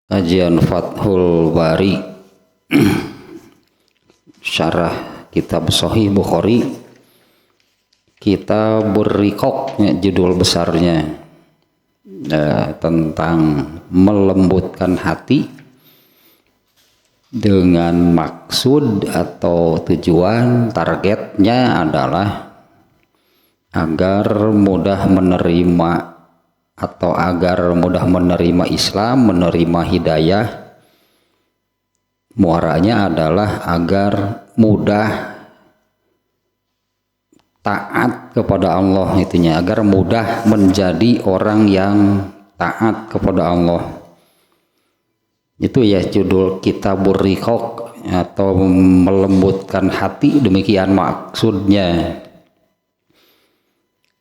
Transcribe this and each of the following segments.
Kajian Fathul Bari Syarah Kitab Sahih Bukhari, Kitabur Riqaq, judul besarnya, tentang melembutkan hati dengan maksud atau tujuan targetnya adalah agar mudah menerima atau agar mudah menerima Islam, menerima hidayah. Muaranya adalah agar mudah taat kepada Allah, itunya, agar mudah menjadi orang yang taat kepada Allah. Itu ya judul Kitabur Riqaq atau melembutkan hati, demikian maksudnya.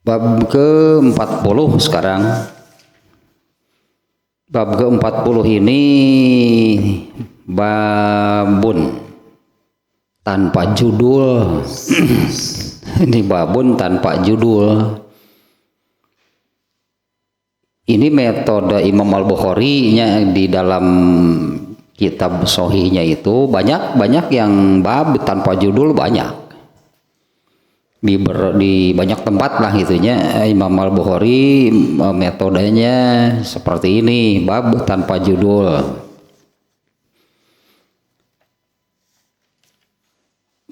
Bab ke-40 sekarang. Bab ke-40 ini babun tanpa judul. Ini babun tanpa judul. Ini metode Imam Al-Bukhari-nya di dalam kitab Sahihnya itu banyak yang bab tanpa judul, banyak. Di banyak tempat lah gitunya. Imam Al-Bukhari metodenya seperti ini, bab tanpa judul.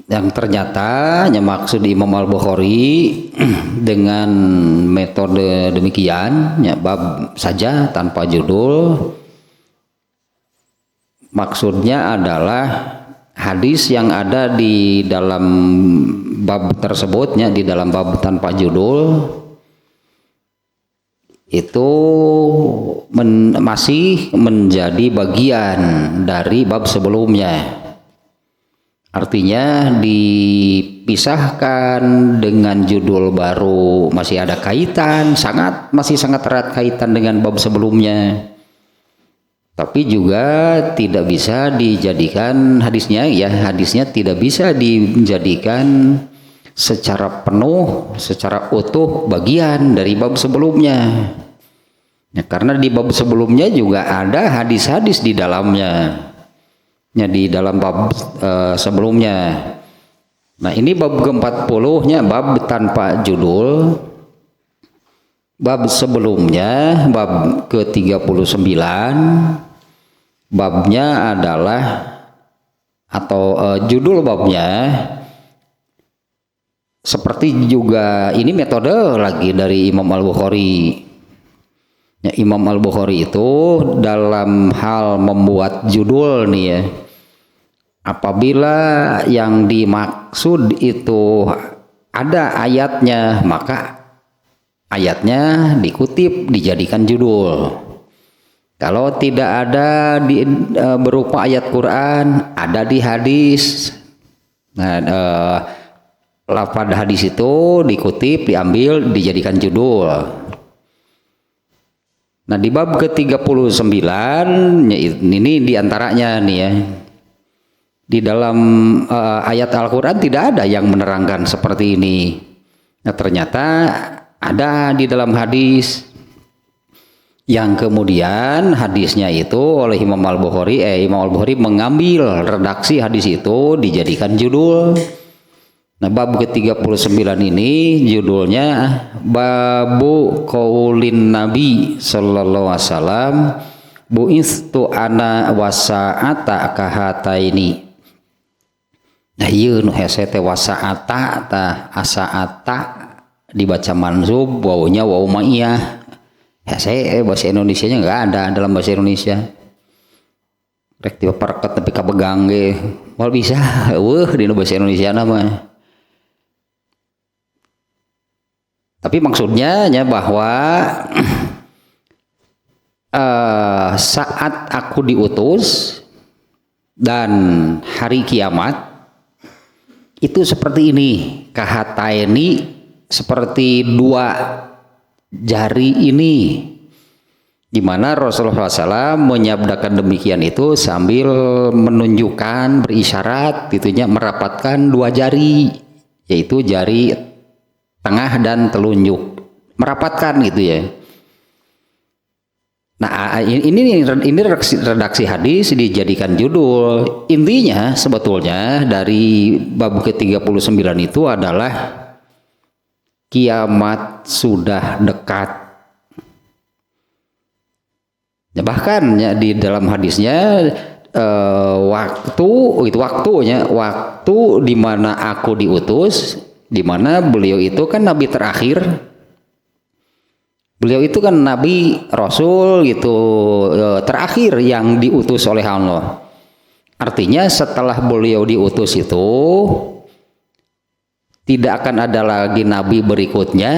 Yang ternyata maksud Imam Al-Bukhari dengan metode demikian, bab saja tanpa judul, maksudnya adalah hadis yang ada di dalam bab tersebutnya, di dalam bab tanpa judul itu masih menjadi bagian dari bab sebelumnya. Artinya dipisahkan dengan judul baru, masih ada kaitan, masih sangat erat kaitan dengan bab sebelumnya. Tapi juga tidak bisa dijadikan hadisnya tidak bisa dijadikan secara penuh, secara utuh bagian dari bab sebelumnya. Karena di bab sebelumnya juga ada hadis-hadis di dalamnya. Di dalam bab sebelumnya. Nah, ini bab ke-40-nya, bab tanpa judul. Bab sebelumnya, bab ke-39, babnya adalah atau judul babnya seperti juga ini metode lagi dari Imam Al-Bukhari. Imam Al-Bukhari itu dalam hal membuat judul nih ya, apabila yang dimaksud itu ada ayatnya, maka ayatnya dikutip dijadikan judul. Kalau tidak ada berupa ayat Quran, ada di hadis. Nah, lafaz hadis itu dikutip, diambil, dijadikan judul. Nah, di bab ke-39 ini diantaranya nih ya. Di dalam ayat Al-Quran tidak ada yang menerangkan seperti ini. Nah, ternyata ada di dalam hadis yang kemudian hadisnya itu oleh Imam Al-Bukhari mengambil redaksi hadis itu dijadikan judul. Nah, bab ke-39 ini judulnya Babu Qaulin Nabi sallallahu alaihi wasallam bu'istu ana wasa'ata kahataini. Nah, ieu nu hese teh wasa'ata tah asa'ata dibaca mansub, wawunya wawu ma'iyah. Hese bahasa Indonesianya enggak ada dalam bahasa Indonesia. Rek diperket tapi kabegang ge moal bisa di bahasa Indonesia nama. Tapi maksudnya bahwa saat aku diutus dan hari kiamat itu seperti ini, kahataini, seperti dua jari ini, di mana Rasulullah SAW menyabdakan demikian itu sambil menunjukkan, berisyarat itunya merapatkan dua jari, yaitu jari tengah dan telunjuk, merapatkan gitu ya. Nah, ini redaksi hadis dijadikan judul. Intinya sebetulnya dari bab ke-39 itu adalah kiamat sudah dekat. Ya, bahkan ya, di dalam hadisnya waktu itu waktu di mana aku diutus, di mana beliau itu kan nabi terakhir. Beliau itu kan nabi rasul gitu terakhir yang diutus oleh Allah. Artinya setelah beliau diutus itu tidak akan ada lagi nabi berikutnya.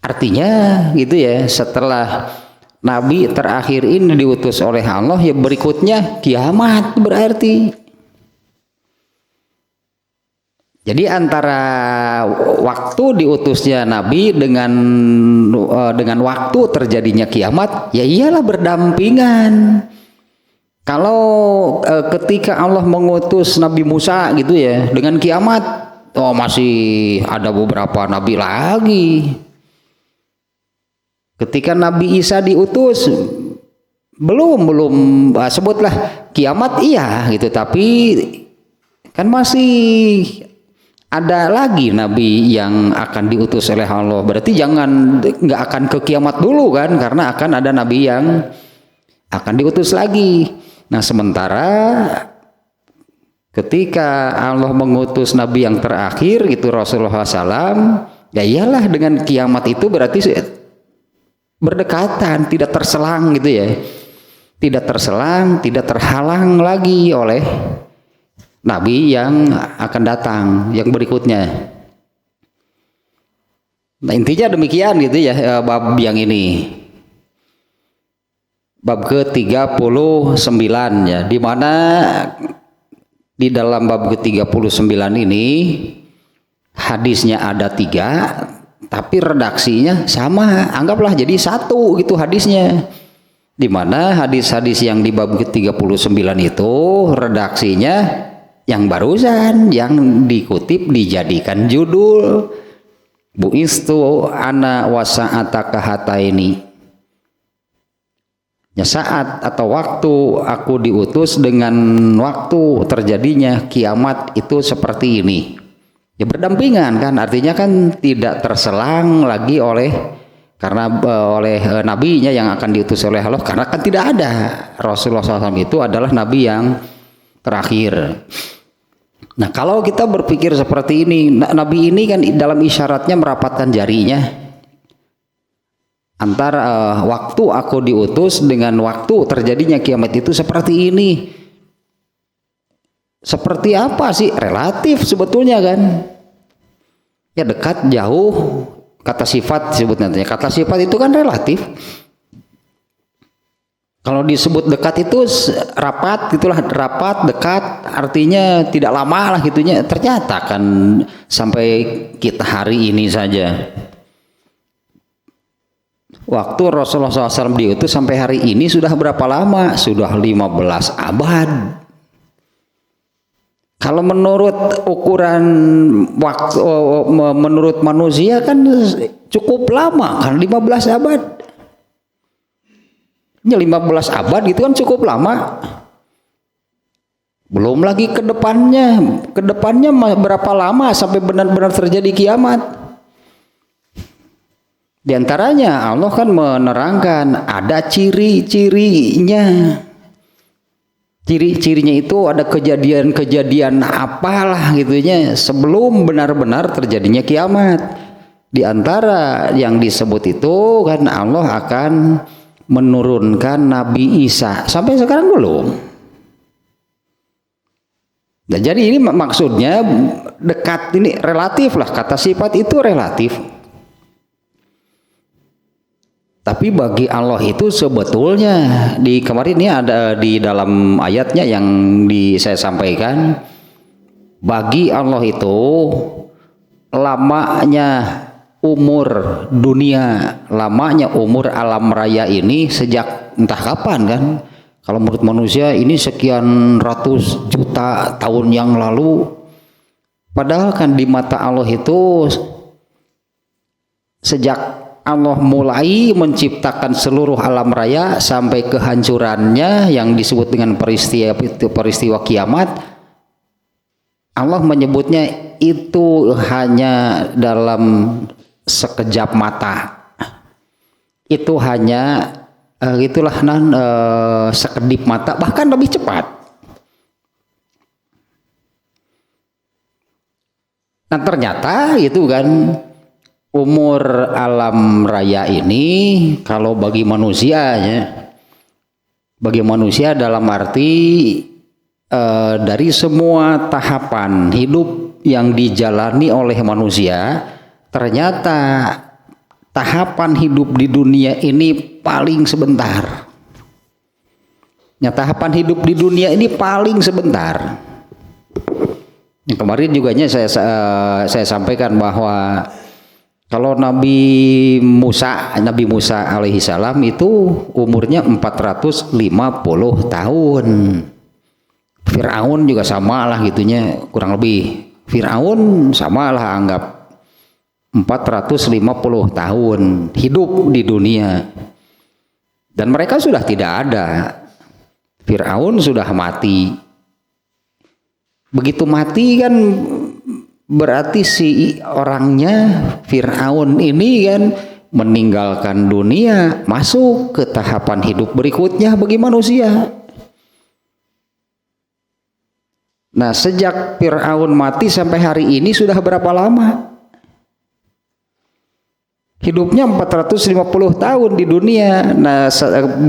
Artinya gitu ya, setelah nabi terakhir ini diutus oleh Allah, ya berikutnya kiamat berarti. Jadi antara waktu diutusnya Nabi dengan waktu terjadinya kiamat, ya iyalah berdampingan. Kalau ketika Allah mengutus Nabi Musa gitu ya dengan kiamat, oh masih ada beberapa nabi lagi. Ketika Nabi Isa diutus, belum sebutlah kiamat iya gitu, tapi kan masih ada lagi nabi yang akan diutus oleh Allah. Berarti nggak akan ke kiamat dulu kan, karena akan ada nabi yang akan diutus lagi. Nah sementara ketika Allah mengutus nabi yang terakhir gitu Rasulullah SAW, ya iyalah dengan kiamat itu berarti berdekatan, tidak terselang gitu ya, tidak terselang, tidak terhalang lagi oleh nabi yang akan datang yang berikutnya. Nah intinya demikian gitu ya bab yang ini, bab ke-39 ya, di mana di dalam bab ke-39 ini hadisnya ada 3 tapi redaksinya sama, anggaplah jadi satu gitu hadisnya, di mana hadis-hadis yang di bab ke-39 itu redaksinya yang barusan yang dikutip dijadikan judul bu'istu ana wasa'ataka hataini. Ya saat atau waktu aku diutus dengan waktu terjadinya kiamat itu seperti ini. Ya berdampingan kan, artinya kan tidak terselang lagi oleh nabinya yang akan diutus oleh Allah, karena kan tidak ada. Rasulullah SAW itu adalah nabi yang terakhir. Nah kalau kita berpikir seperti ini, nabi ini kan dalam isyaratnya merapatkan jarinya antara waktu aku diutus dengan waktu terjadinya kiamat itu seperti ini. Seperti apa sih? Relatif sebetulnya kan, ya dekat jauh, kata sifat disebut nantinya. Kata sifat itu kan relatif. Kalau disebut dekat itu rapat gitulah, rapat, dekat, artinya tidak lama lah gitunya. Ternyata kan sampai kita hari ini saja, waktu Rasulullah SAW diutus sampai hari ini sudah berapa lama? Sudah 15 abad. Kalau menurut ukuran waktu menurut manusia kan cukup lama kan, 15 abad. Ya 15 abad itu kan cukup lama. Belum lagi ke depannya berapa lama sampai benar-benar terjadi kiamat. Di antaranya Allah kan menerangkan ada ciri-cirinya. Ciri-cirinya itu ada kejadian-kejadian apalah gitunya sebelum benar-benar terjadinya kiamat. Di antara yang disebut itu kan Allah akan menurunkan Nabi Isa. Sampai sekarang belum. Nah, jadi ini maksudnya dekat ini relatif lah, kata sifat itu relatif. Tapi bagi Allah itu sebetulnya di kemarin ini ada di dalam ayatnya yang saya sampaikan, bagi Allah itu lamanya umur dunia, lamanya umur alam raya ini sejak entah kapan kan. Kalau menurut manusia ini sekian ratus juta tahun yang lalu, padahal kan di mata Allah itu sejak Allah mulai menciptakan seluruh alam raya sampai kehancurannya yang disebut dengan peristiwa kiamat, Allah menyebutnya itu hanya dalam sekejap mata. Itu hanya sekedip mata, bahkan lebih cepat. Nah ternyata itu kan umur alam raya ini kalau bagi manusia dalam arti dari semua tahapan hidup yang dijalani oleh manusia, ternyata tahapan hidup di dunia ini paling sebentar. Ya, tahapan hidup di dunia ini paling sebentar. Yang kemarin juga saya sampaikan bahwa kalau Nabi Musa alaihi salam itu umurnya 450 tahun. Fir'aun juga sama lah gitunya, kurang lebih. Fir'aun sama lah anggap 450 tahun hidup di dunia. Dan mereka sudah tidak ada. Fir'aun sudah mati. Begitu mati kan berarti si orangnya Fir'aun ini kan meninggalkan dunia, masuk ke tahapan hidup berikutnya bagi manusia. Nah sejak Fir'aun mati sampai hari ini sudah berapa lama? Hidupnya 450 tahun di dunia. Nah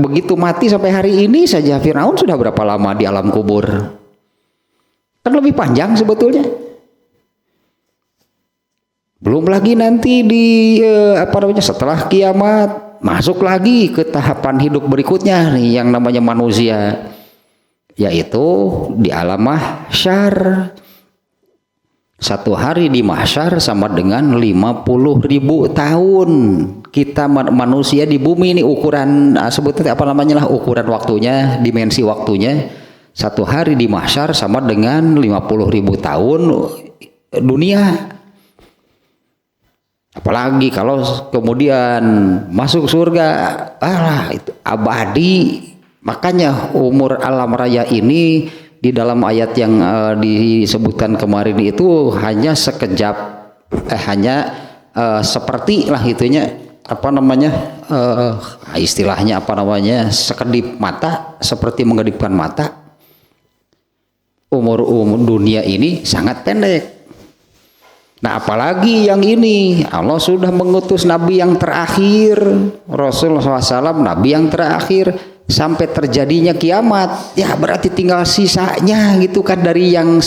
begitu mati sampai hari ini saja Fir'aun sudah berapa lama di alam kubur? Kan lebih panjang sebetulnya. Belum lagi nanti setelah kiamat masuk lagi ke tahapan hidup berikutnya nih yang namanya manusia, yaitu di alam mahsyar. Satu hari di mahsyar sama dengan 50.000 tahun. Kita manusia di bumi ini ukuran sebetulnya ukuran waktunya, dimensi waktunya. Satu hari di mahsyar sama dengan 50.000 tahun dunia. Apalagi kalau kemudian masuk surga, itu abadi. Makanya umur alam raya ini di dalam ayat yang disebutkan kemarin itu hanya sekejap, seperti lah itunya istilahnya sekedip mata, seperti mengedipkan mata. Umur dunia ini sangat pendek. Nah apalagi yang ini, Allah sudah mengutus Nabi yang terakhir, Rasulullah SAW, Nabi yang terakhir, sampai terjadinya kiamat. Ya berarti tinggal sisanya gitu kan, dari yang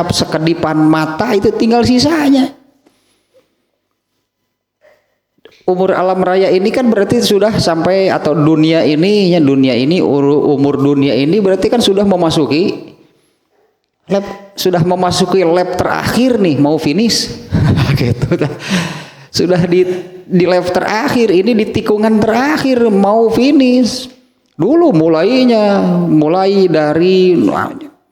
sekedipan mata itu tinggal sisanya. Umur alam raya ini kan berarti sudah sampai, atau umur dunia ini berarti kan sudah memasuki lap terakhir nih, mau finish gitu. Sudah di lap terakhir ini, di tikungan terakhir mau finish. Dulu mulai dari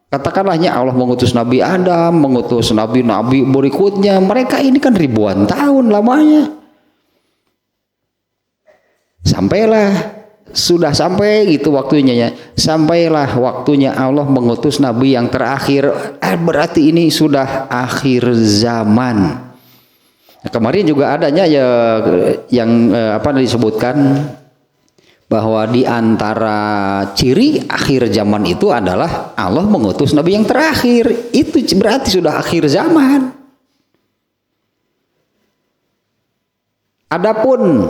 katakanlahnya Allah mengutus Nabi Adam, mengutus nabi-nabi berikutnya, mereka ini kan ribuan tahun lamanya. Sudah sampai gitu waktunya ya. Sampailah waktunya Allah mengutus Nabi yang terakhir. Berarti ini sudah akhir zaman. Nah, kemarin juga adanya yang disebutkan bahwa di antara ciri akhir zaman itu adalah Allah mengutus Nabi yang terakhir. Itu berarti sudah akhir zaman. Adapun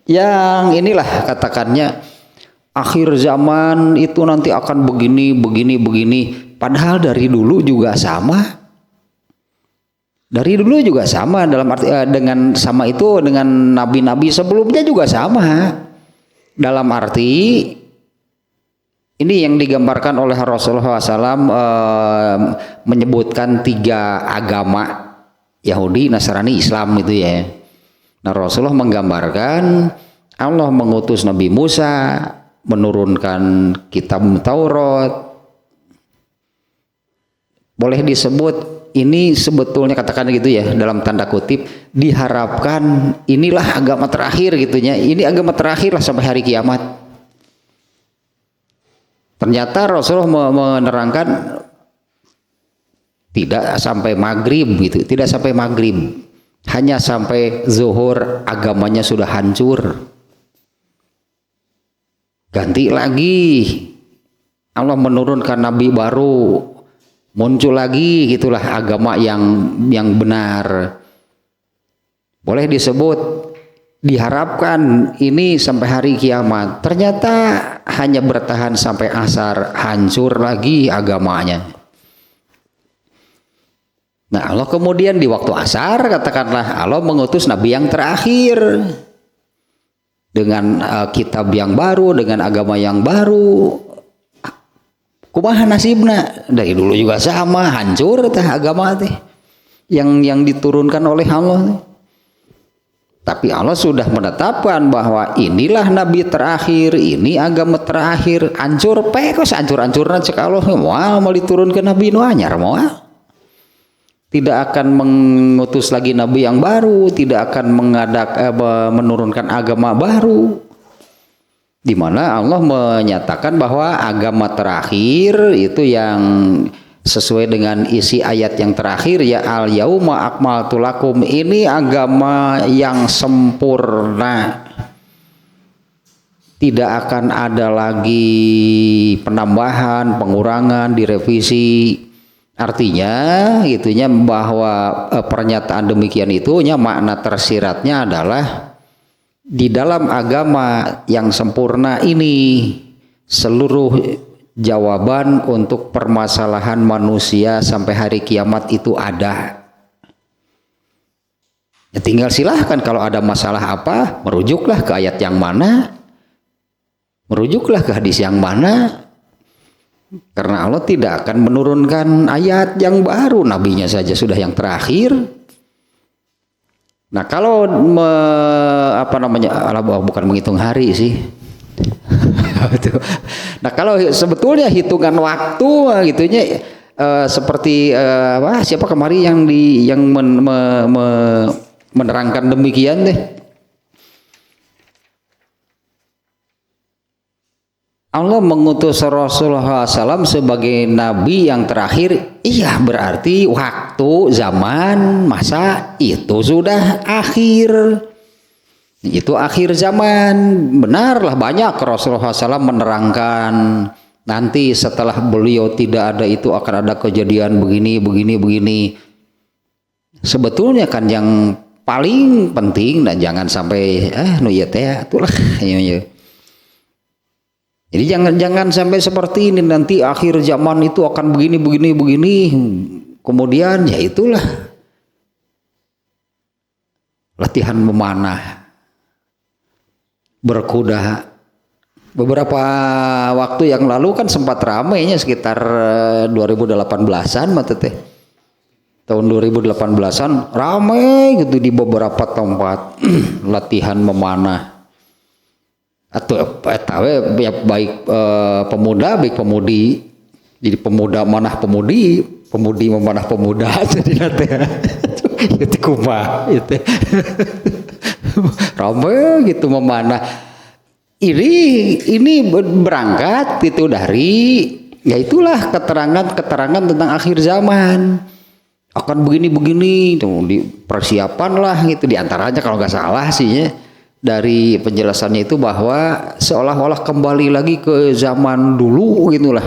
yang inilah katakannya akhir zaman itu nanti akan begini. Padahal dari dulu juga sama. Dalam arti dengan nabi-nabi sebelumnya juga sama. Dalam arti ini yang digambarkan oleh Rasulullah SAW menyebutkan 3 agama, Yahudi, Nasrani, Islam itu ya. Nah Rasulullah menggambarkan Allah mengutus Nabi Musa, menurunkan kitab Taurat, boleh disebut ini sebetulnya katakan gitu ya dalam tanda kutip diharapkan inilah agama terakhir gitunya, ini agama terakhir lah sampai hari kiamat. Ternyata Rasulullah menerangkan tidak sampai maghrib gitu, tidak sampai maghrib, hanya sampai zuhur agamanya sudah hancur. Ganti lagi, Allah menurunkan nabi baru, muncul lagi gitulah agama yang benar. Boleh disebut diharapkan ini sampai hari kiamat. Ternyata hanya bertahan sampai asar, hancur lagi agamanya. Nah, Allah kemudian di waktu asar katakanlah Allah mengutus nabi yang terakhir dengan kitab yang baru, dengan agama yang baru. Kumaha nasibna? Dari dulu juga sama, hancur teh agama teh yang diturunkan oleh Allah teh. Tapi Allah sudah menetapkan bahwa inilah nabi terakhir, ini agama terakhir, hancur kos hancur-hancurna cek Allah mau diturunkan nabi nu anyar moal. Tidak akan mengutus lagi nabi yang baru, tidak akan menurunkan agama baru. Di mana Allah menyatakan bahwa agama terakhir itu yang sesuai dengan isi ayat yang terakhir ya al yauma akmaltu lakum, ini agama yang sempurna. Tidak akan ada lagi penambahan, pengurangan, direvisi. Artinya itunya bahwa pernyataan demikian itunya makna tersiratnya adalah di dalam agama yang sempurna ini seluruh jawaban untuk permasalahan manusia sampai hari kiamat itu ada. Ya, tinggal silahkan kalau ada masalah apa, merujuklah ke ayat yang mana, merujuklah ke hadis yang mana. Karena Allah tidak akan menurunkan ayat yang baru, nabinya saja sudah yang terakhir. Nah, kalau bukan menghitung hari sih. Nah, kalau sebetulnya hitungan waktu gitunya seperti siapa kemarin yang menerangkan demikian deh. Allah mengutus Rasulullah SAW sebagai nabi yang terakhir, iya berarti waktu, zaman, masa itu sudah akhir. Itu akhir zaman. Benarlah banyak Rasulullah SAW menerangkan nanti setelah beliau tidak ada itu akan ada kejadian begini. Sebetulnya kan yang paling penting dan jangan sampai itulah ya. Jadi jangan sampai seperti ini nanti akhir zaman itu akan begini. Kemudian ya itulah latihan memanah, berkuda. Beberapa waktu yang lalu kan sempat ramainya sekitar 2018-an teh. Tahun 2018-an ramai gitu di beberapa tempat latihan memanah. Atau ya baik pemuda baik pemudi, jadi pemuda manah pemudi memanah pemuda jadi nanti itu kumaha itu ramai gitu memanah ini berangkat itu dari ya itulah keterangan tentang akhir zaman akan begini tuh di persiapan lah gitu diantaranya kalau nggak salah sih ya. Dari penjelasannya itu bahwa seolah-olah kembali lagi ke zaman dulu gitulah,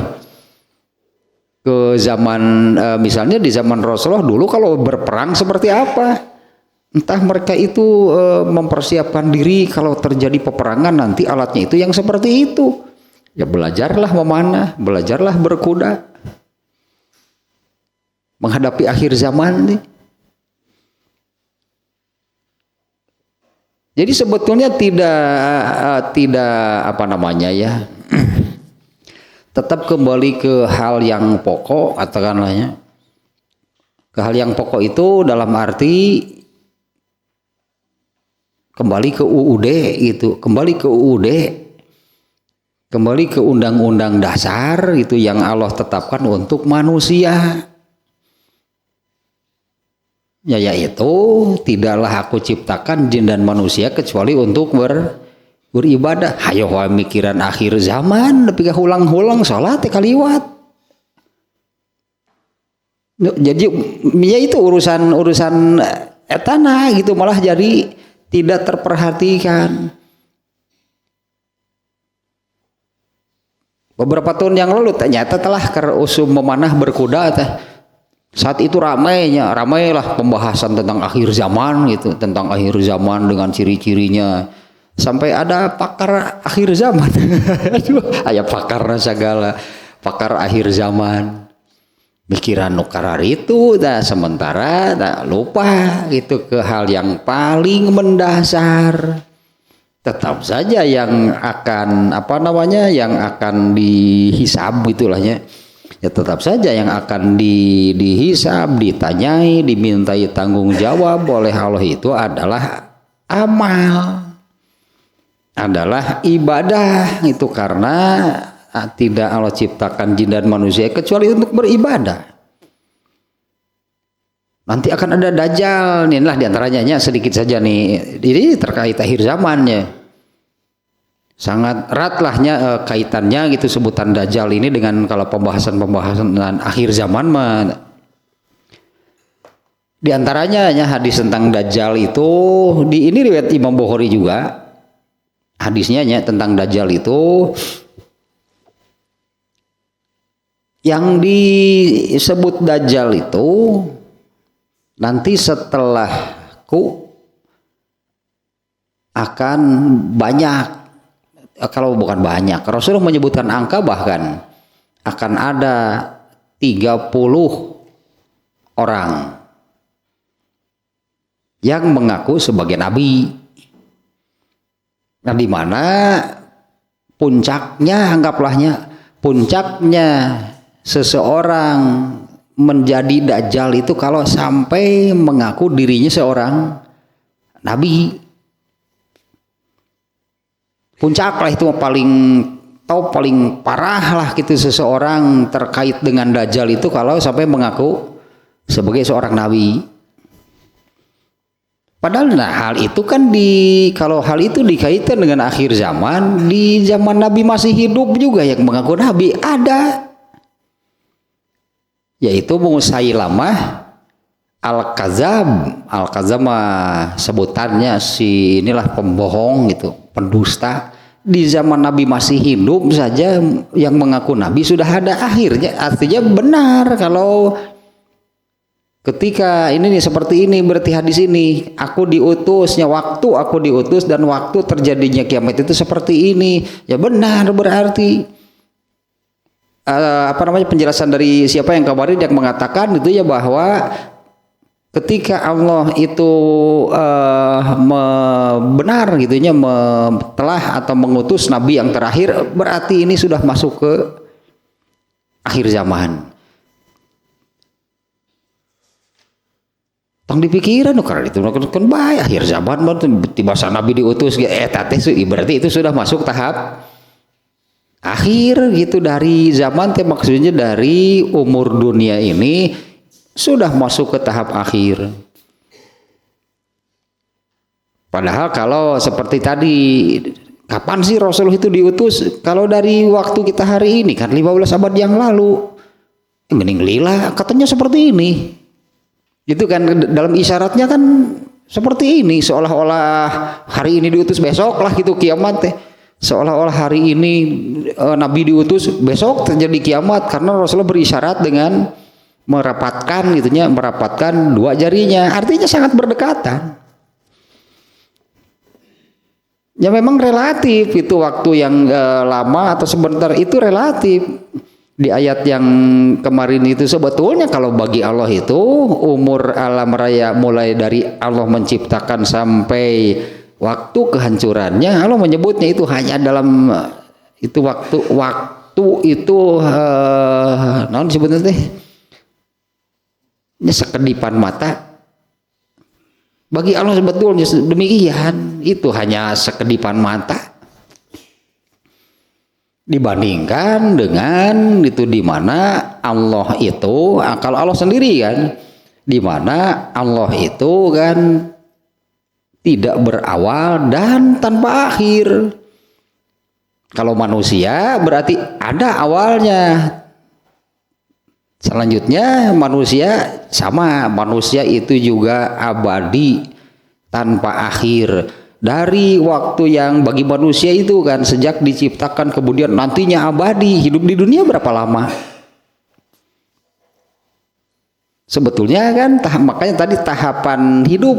ke zaman misalnya di zaman Rasulullah dulu kalau berperang seperti apa, entah mereka itu mempersiapkan diri kalau terjadi peperangan nanti alatnya itu yang seperti itu, ya belajarlah memanah, belajarlah berkuda menghadapi akhir zaman nih. Jadi sebetulnya tidak tetap kembali ke hal yang pokok katakanlah ke hal yang pokok itu dalam arti kembali ke UUD itu, kembali ke undang-undang dasar itu yang Allah tetapkan untuk manusia. Ya, yaitu tidaklah aku ciptakan jin dan manusia kecuali untuk beribadah. Hayo mikiran akhir zaman tapi hulang-hulang salat kaliwat. Jadi ya itu urusan etana gitu, malah jadi tidak terperhatikan. Beberapa tahun yang lalu ternyata telah usum memanah berkuda teh. Saat itu ramailah pembahasan tentang akhir zaman gitu, tentang akhir zaman dengan ciri-cirinya. Sampai ada pakar akhir zaman. Aya pakarna segala, pakar akhir zaman. Mikiran nukarar itu sementara lupa itu ke hal yang paling mendasar. Tetap saja yang akan yang akan dihisab itulahnya. Ya tetap saja yang akan dihisab, ditanyai, dimintai tanggung jawab oleh Allah itu adalah amal, adalah ibadah itu, karena tidak Allah ciptakan jin dan manusia kecuali untuk beribadah. Nanti akan ada Dajjal, inilah diantaranya sedikit saja nih, ini terkait akhir zamannya. Sangat erat lahnya kaitannya gitu sebutan Dajjal ini dengan kalau pembahasan akhir zaman mah. Di antaranya hadis tentang Dajjal itu ini riwayat Imam Bukhari juga. Hadisnya tentang Dajjal itu yang disebut Dajjal itu nanti setelahku akan banyak. Kalau bukan banyak, Rasulullah menyebutkan angka bahkan akan ada 30 orang yang mengaku sebagai nabi. Nah, di mana puncaknya, anggaplah puncaknya seseorang menjadi Dajjal itu kalau sampai mengaku dirinya seorang nabi. Puncak lah itu paling parah lah gitu seseorang terkait dengan Dajjal itu kalau sampai mengaku sebagai seorang nabi. Padahal hal itu kan kalau hal itu dikaitkan dengan akhir zaman, di zaman Nabi masih hidup juga yang mengaku nabi ada, yaitu Musailamah Al-Kazam sebutannya si inilah pembohong gitu, pendusta. Di zaman Nabi masih hidup saja yang mengaku nabi sudah ada akhirnya. Artinya benar kalau ketika ini nih seperti ini, berarti hadis ini aku diutusnya waktu aku diutus dan waktu terjadinya kiamat itu seperti ini. Ya benar berarti penjelasan dari siapa yang kemarin yang mengatakan itu ya bahwa ketika Allah itu benar gitunya telah atau mengutus nabi yang terakhir, berarti ini sudah masuk ke akhir zaman. Tang dipikiran karena itu kan baik akhir zaman di masa nabi diutus berarti itu sudah masuk tahap akhir gitu dari zaman maksudnya dari umur dunia ini sudah masuk ke tahap akhir. Padahal kalau seperti tadi, kapan sih Rasulullah itu diutus? Kalau dari waktu kita hari ini kan 15 abad yang lalu, mending lila katanya seperti ini. Itu kan dalam isyaratnya kan seperti ini, seolah-olah hari ini diutus besok lah gitu kiamat teh. Seolah-olah hari ini Nabi diutus besok terjadi kiamat, karena Rasulullah berisyarat dengan merapatkan dua jarinya, artinya sangat berdekatan. Ya memang relatif itu waktu yang lama atau sebentar itu relatif. Di ayat yang kemarin itu sebetulnya kalau bagi Allah itu umur alam raya mulai dari Allah menciptakan sampai waktu kehancurannya, Allah menyebutnya itu hanya dalam itu waktu itu naon disebutnya teh sekedipan mata. Bagi Allah sebetulnya demikian, itu hanya sekedipan mata dibandingkan dengan itu di mana Allah itu kalau Allah sendiri kan di mana Allah itu kan tidak berawal dan tanpa akhir. Kalau manusia berarti ada awalnya. Selanjutnya manusia sama, manusia itu juga abadi tanpa akhir. Dari waktu yang bagi manusia itu kan sejak diciptakan kemudian nantinya abadi, hidup di dunia berapa lama? Sebetulnya kan makanya tadi tahapan hidup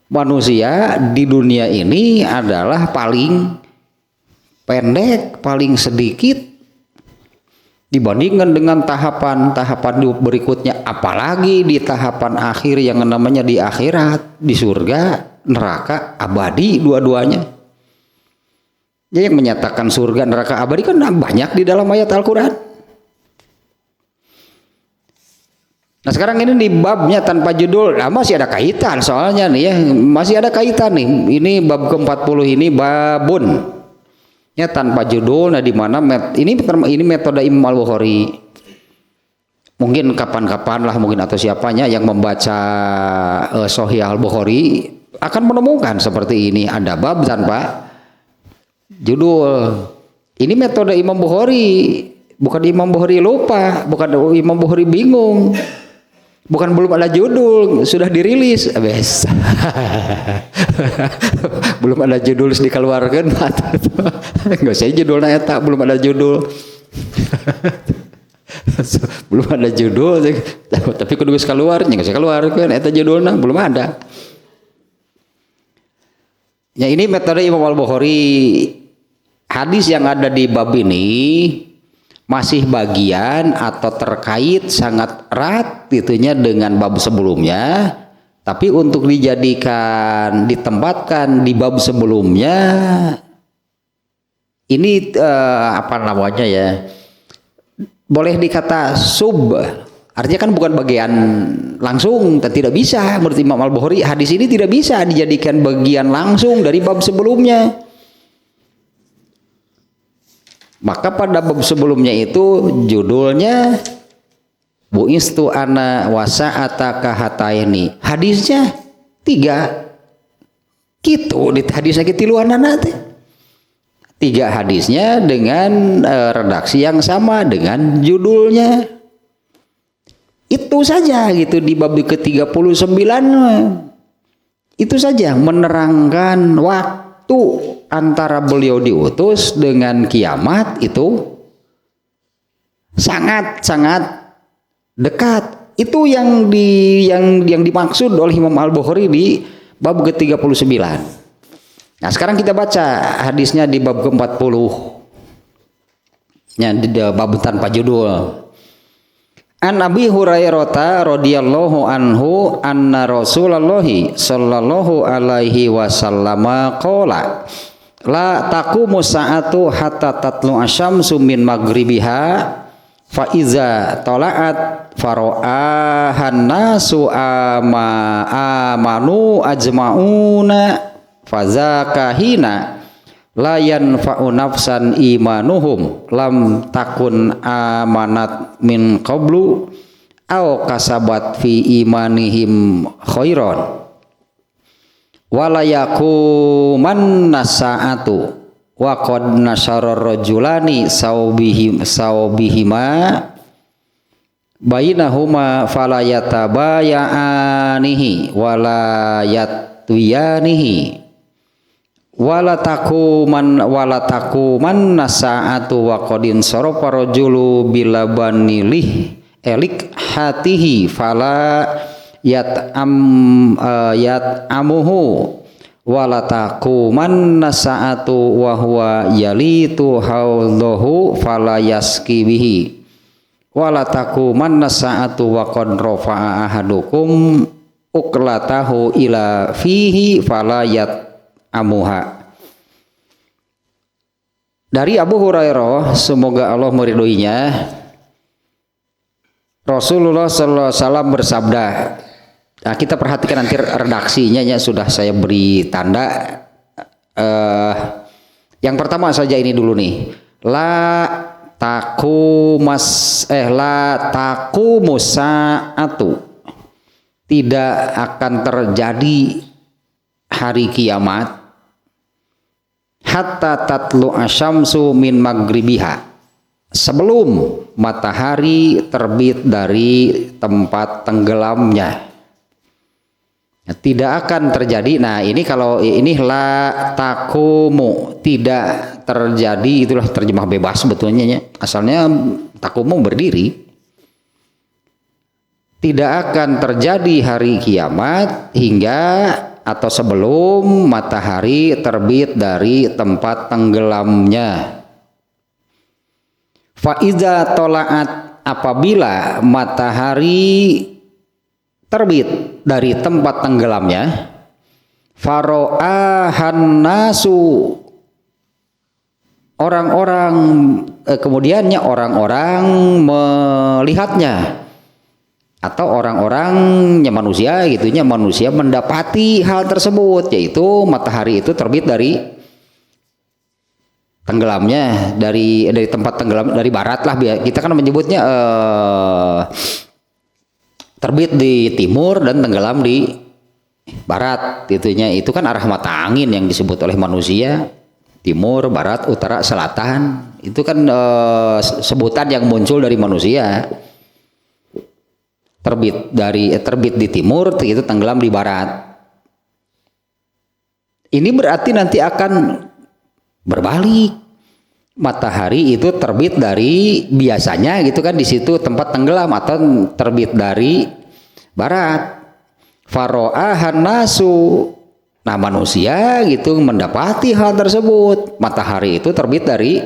manusia di dunia ini adalah paling pendek, paling sedikit dibandingkan dengan tahapan-tahapan hidup berikutnya, apalagi di tahapan akhir yang namanya di akhirat, di surga, neraka abadi dua-duanya. Jadi yang menyatakan surga neraka abadi kan banyak di dalam ayat Al-Quran. Nah sekarang ini di babnya tanpa judul, masih ada kaitan soalnya nih ya, masih ada kaitan nih. Ini bab ke-40 ini babun ya tanpa judul. Nah di mana ini metode Imam Al-Bukhari. Mungkin kapan-kapan lah mungkin atau siapanya yang membaca Sahih Al-Bukhari akan menemukan seperti ini, ada bab tanpa judul. Ini metode Imam Bukhari, bukan Imam Bukhari lupa, bukan Imam Bukhari bingung. Bukan belum ada judul, sudah dirilis, bes. Belum ada judul dikeluarkan, nggak usah judulnya eta, belum ada judul. Belum ada judul, tapi kudu geus keluar, nggak usah keluarkan, eta judulnya belum ada. Ya ini metode Imam Al-Bukhari. Hadis yang ada di bab ini masih bagian atau terkait sangat erat itunya dengan bab sebelumnya, tapi untuk ditempatkan di bab sebelumnya ini apa namanya ya, boleh dikata sub, artinya kan bukan bagian langsung dan tidak bisa menurut Imam Al-Bukhari hadis ini tidak bisa dijadikan bagian langsung dari bab sebelumnya. Maka pada bab sebelumnya itu judulnya Bu'istu ana wasa'ata kahataini. Hadisnya 3. Gitu di hadisnya ketiluan nanti. 3 hadisnya dengan redaksi yang sama dengan judulnya. Itu saja gitu di bab ke-39. Itu saja menerangkan waktu antara beliau diutus dengan kiamat itu sangat-sangat dekat. Itu yang dimaksud oleh Imam Al-Bukhari di bab ke-39. Nah, sekarang kita baca hadisnya di bab ke-40. Ya, di bab tanpa judul. An Abi Hurairah radhiyallahu anhu anna Rasulullah sallallahu alaihi wasallam qala la taqumu sa'atu hatta tatlu asyamsu min maghribiha fa iza tala'at fara'ahan nasu amanu ajma'una fazaka hina la yanfa'u nafsan imanuhum lam takun amanat min qablu aw kasabat fi imanihim khairan wala yakuman nasa'atu wa qad nasyara rajulani saubihima bainahuma fala yatabayanihi wala yatwiyanihi wala takuman nasa'atu wa qadin sarafa rajulu bilabanilih elik hatihi fala yat'amuhu wala takuman nasa'atu wa huwa yalitu hawdahu fala yaski bihi wala takuman nasa'atu wa qad rafa'a ahadukum uklatahu ila fihi fala yat'amuha. Dari Abu Hurairah, semoga Allah meridhoinya, Rasulullah sallallahu alaihi wasallam bersabda. Nah, kita perhatikan nanti redaksinya ya, sudah saya beri tanda. Yang pertama saja ini dulu nih. La taku musa'atu. tidak akan terjadi hari kiamat hatta tatlu asyamsu min magribiha, sebelum matahari terbit dari tempat tenggelamnya. Tidak akan terjadi. Nah ini kalau ini la takumu, tidak terjadi, itulah terjemah bebas sebetulnya ya. Asalnya takumu berdiri. Tidak akan terjadi hari kiamat hingga atau sebelum matahari terbit dari tempat tenggelamnya. Faiza tolaat, apabila matahari terbit dari tempat tenggelamnya, faro'ahan nasu, orang-orang kemudiannya orang-orang melihatnya, atau orang-orangnya manusia gitunya, manusia mendapati hal tersebut, yaitu matahari itu terbit dari tenggelamnya, dari tempat tenggelam, dari barat lah kita kan menyebutnya, terbit di timur dan tenggelam di barat, itunya itu kan arah mata angin yang disebut oleh manusia, timur, barat, utara, selatan, itu kan sebutan yang muncul dari manusia. Terbit di timur, itu tenggelam di barat. Ini berarti nanti akan berbalik. Matahari itu terbit dari, biasanya gitu kan di situ tempat tenggelam, atau terbit dari barat. Faro'ahan nasu, nah manusia gitu mendapati hal tersebut, matahari itu terbit dari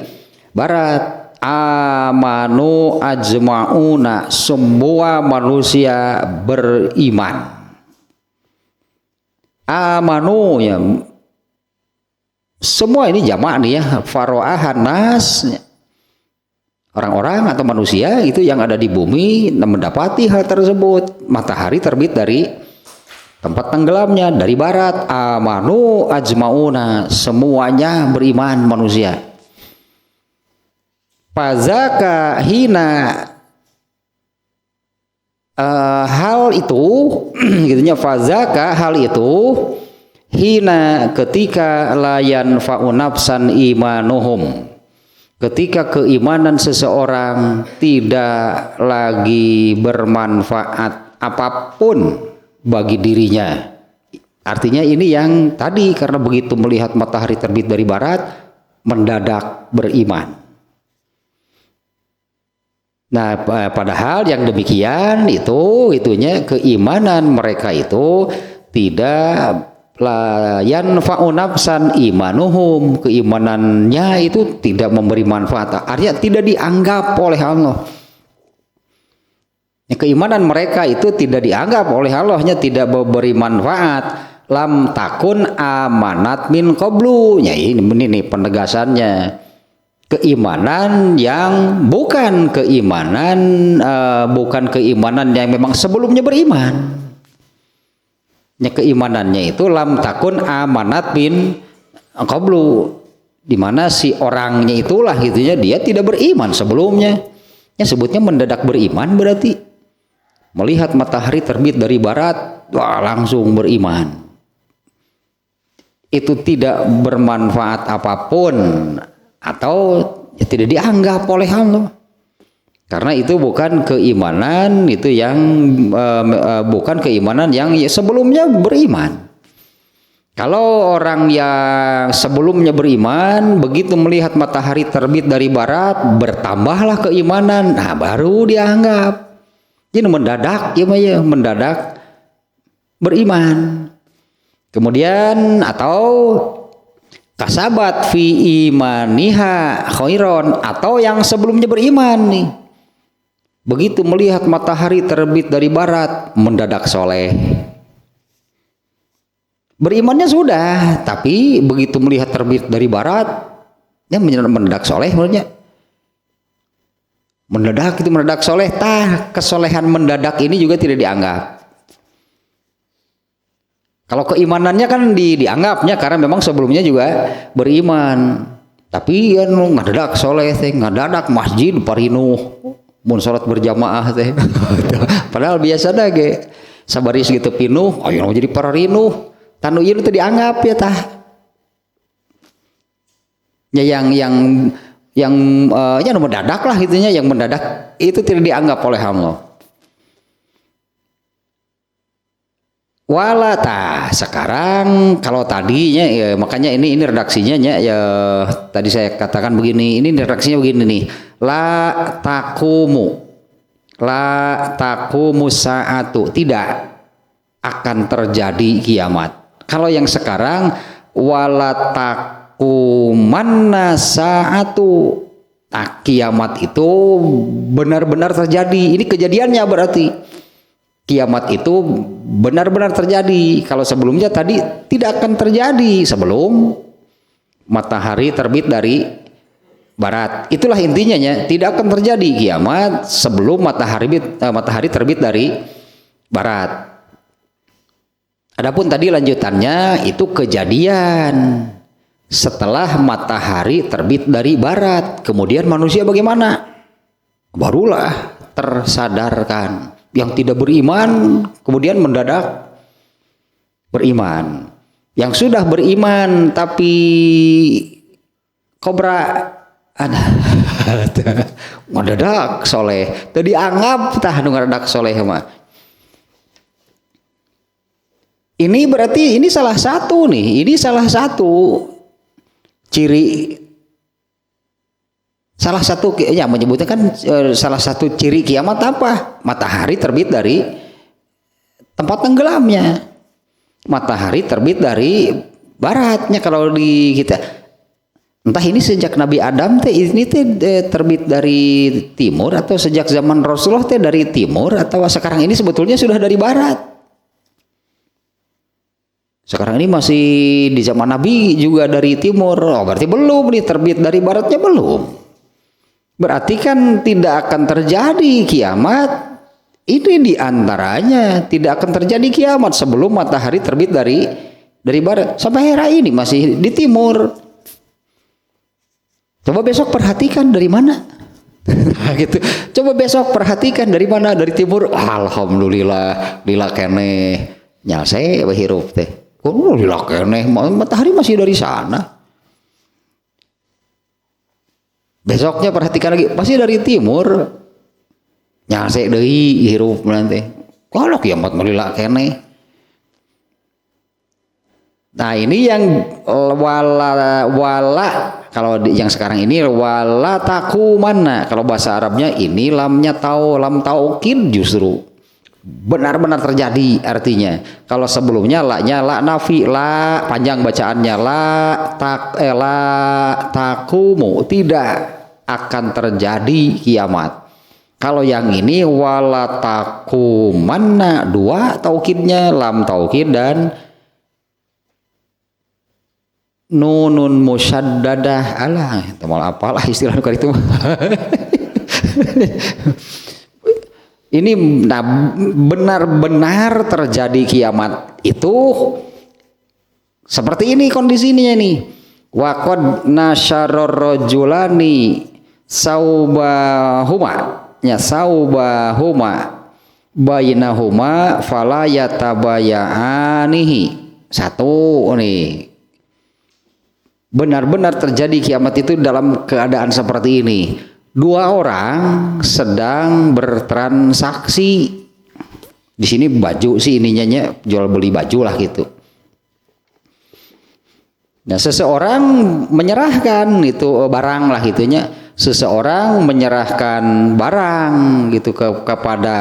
barat. Amanu ajma'una, semua manusia beriman. Amanu ya, semua ini jamak nih ya, faro'ahan nas, orang-orang atau manusia itu yang ada di bumi mendapati hal tersebut, matahari terbit dari tempat tenggelamnya dari barat. Amanu ajma'una, semuanya beriman manusia. Fazaka hina, hal itu gitunya, fazaka hal itu, hina ketika layan faunafsan imanuhum, ketika keimanan seseorang tidak lagi bermanfaat apapun bagi dirinya. Artinya ini yang tadi, karena begitu melihat matahari terbit dari barat mendadak beriman. Nah, padahal yang demikian itunya keimanan mereka itu tidak layan faunafsan imanuhum, keimanannya itu tidak memberi manfaat, artinya tidak dianggap oleh Allah. Keimanan mereka itu tidak dianggap oleh Allahnya, tidak memberi manfaat. Lam takun amanat min qablu, ya ini penegasannya. Keimanan yang bukan keimanan yang memang sebelumnya beriman. Ya, keimanannya itu lam takun amanat bin qablu, di mana si orangnya itulah gitunya dia tidak beriman sebelumnya. Ya sebutnya mendadak beriman, berarti melihat matahari terbit dari barat, wah langsung beriman. Itu tidak bermanfaat apapun, atau ya tidak dianggap oleh Allah, karena itu bukan keimanan itu yang bukan keimanan yang ya sebelumnya beriman. Kalau orang yang sebelumnya beriman, begitu melihat matahari terbit dari barat bertambahlah keimanan, nah baru dianggap. Jadi mendadak ya mendadak beriman. Kemudian atau kasabat fi imaniha khairon, atau yang sebelumnya beriman nih, begitu melihat matahari terbit dari barat mendadak soleh. Berimannya sudah, tapi begitu melihat terbit dari barat ya mendadak soleh, menurutnya mendadak soleh. Kesolehan mendadak ini juga tidak dianggap. Kalau keimanannya kan dianggapnya karena memang sebelumnya juga beriman. Tapi ya ngadadak soleh teh, ngadadak masjid parinuh mun salat berjamaah teh. Padahal biasa dah ge. sabaris gitu pinuh ayo jadi pararinuh tanu ieu teh dianggap ya tah ya yang ya mendadak lah gitunya yang mendadak itu tidak dianggap oleh Allah. Walata sekarang kalau tadinya ya, makanya ini redaksinya ya tadi saya katakan begini, ini redaksinya begini nih, la takumu saatu, tidak akan terjadi kiamat. Kalau yang sekarang wala takumanna saatu, kiamat itu benar-benar terjadi. Ini kejadiannya berarti kiamat itu benar-benar terjadi. Kalau sebelumnya tadi tidak akan terjadi sebelum matahari terbit dari barat. Itulah intinya ya, tidak akan terjadi kiamat sebelum matahari terbit dari barat. Adapun tadi lanjutannya itu kejadian setelah matahari terbit dari barat. Kemudian manusia bagaimana? Barulah tersadarkan. Yang tidak beriman kemudian mendadak beriman. Yang sudah beriman tapi kobra ada mendadak soleh. Tadi anggap tah nu ngadadak soleh mah. Ini berarti ini salah satu nih. Ini salah satu ciri. Salah satu ya menyebutnya kan salah satu ciri kiamat apa? Matahari terbit dari tempat tenggelamnya. Matahari terbit dari baratnya kalau di kita. Entah ini sejak Nabi Adam teh ini teh terbit dari timur atau sejak zaman Rasulullah teh dari timur atau sekarang ini sebetulnya sudah dari barat. Sekarang ini masih di zaman Nabi juga dari timur. Oh, berarti belum nih terbit dari baratnya belum. Berarti kan tidak akan terjadi kiamat. Ini diantaranya tidak akan terjadi kiamat sebelum matahari terbit dari barat. Sampai hari ini masih di timur. Coba besok perhatikan dari mana. Gitu. Coba besok perhatikan dari mana, dari timur. Alhamdulillah, lila keneh. Nyase hirup teh. Oh, lila keneh. Matahari masih dari sana. Besoknya perhatikan lagi, pasti dari timur. Nyase deui hirup nanti. Kalau kiamat melila kene. Nah, ini yang wala kalau yang sekarang ini wala takumana. Kalau bahasa Arabnya ini lamnya lam taukid justru benar-benar terjadi artinya. Kalau sebelumnya la-nya la nafi, la panjang bacaannya la takumu, tidak akan terjadi kiamat. Kalau yang ini wala takumanna, dua taukidnya, lam taukid dan nunun musyaddadah. Alah, itu malah apalah istilah itu. Ini benar-benar terjadi kiamat itu seperti ini kondisinya nih. Wa qad nasyaror rajulani saubahuma bainahuma fala yatabayanihi. Satu nih. Benar-benar terjadi kiamat itu dalam keadaan seperti ini. Dua orang sedang bertransaksi. Di sini baju sih ininya jual beli baju lah gitu. Nah, seseorang menyerahkan itu barang lah gitunya. Seseorang menyerahkan barang gitu kepada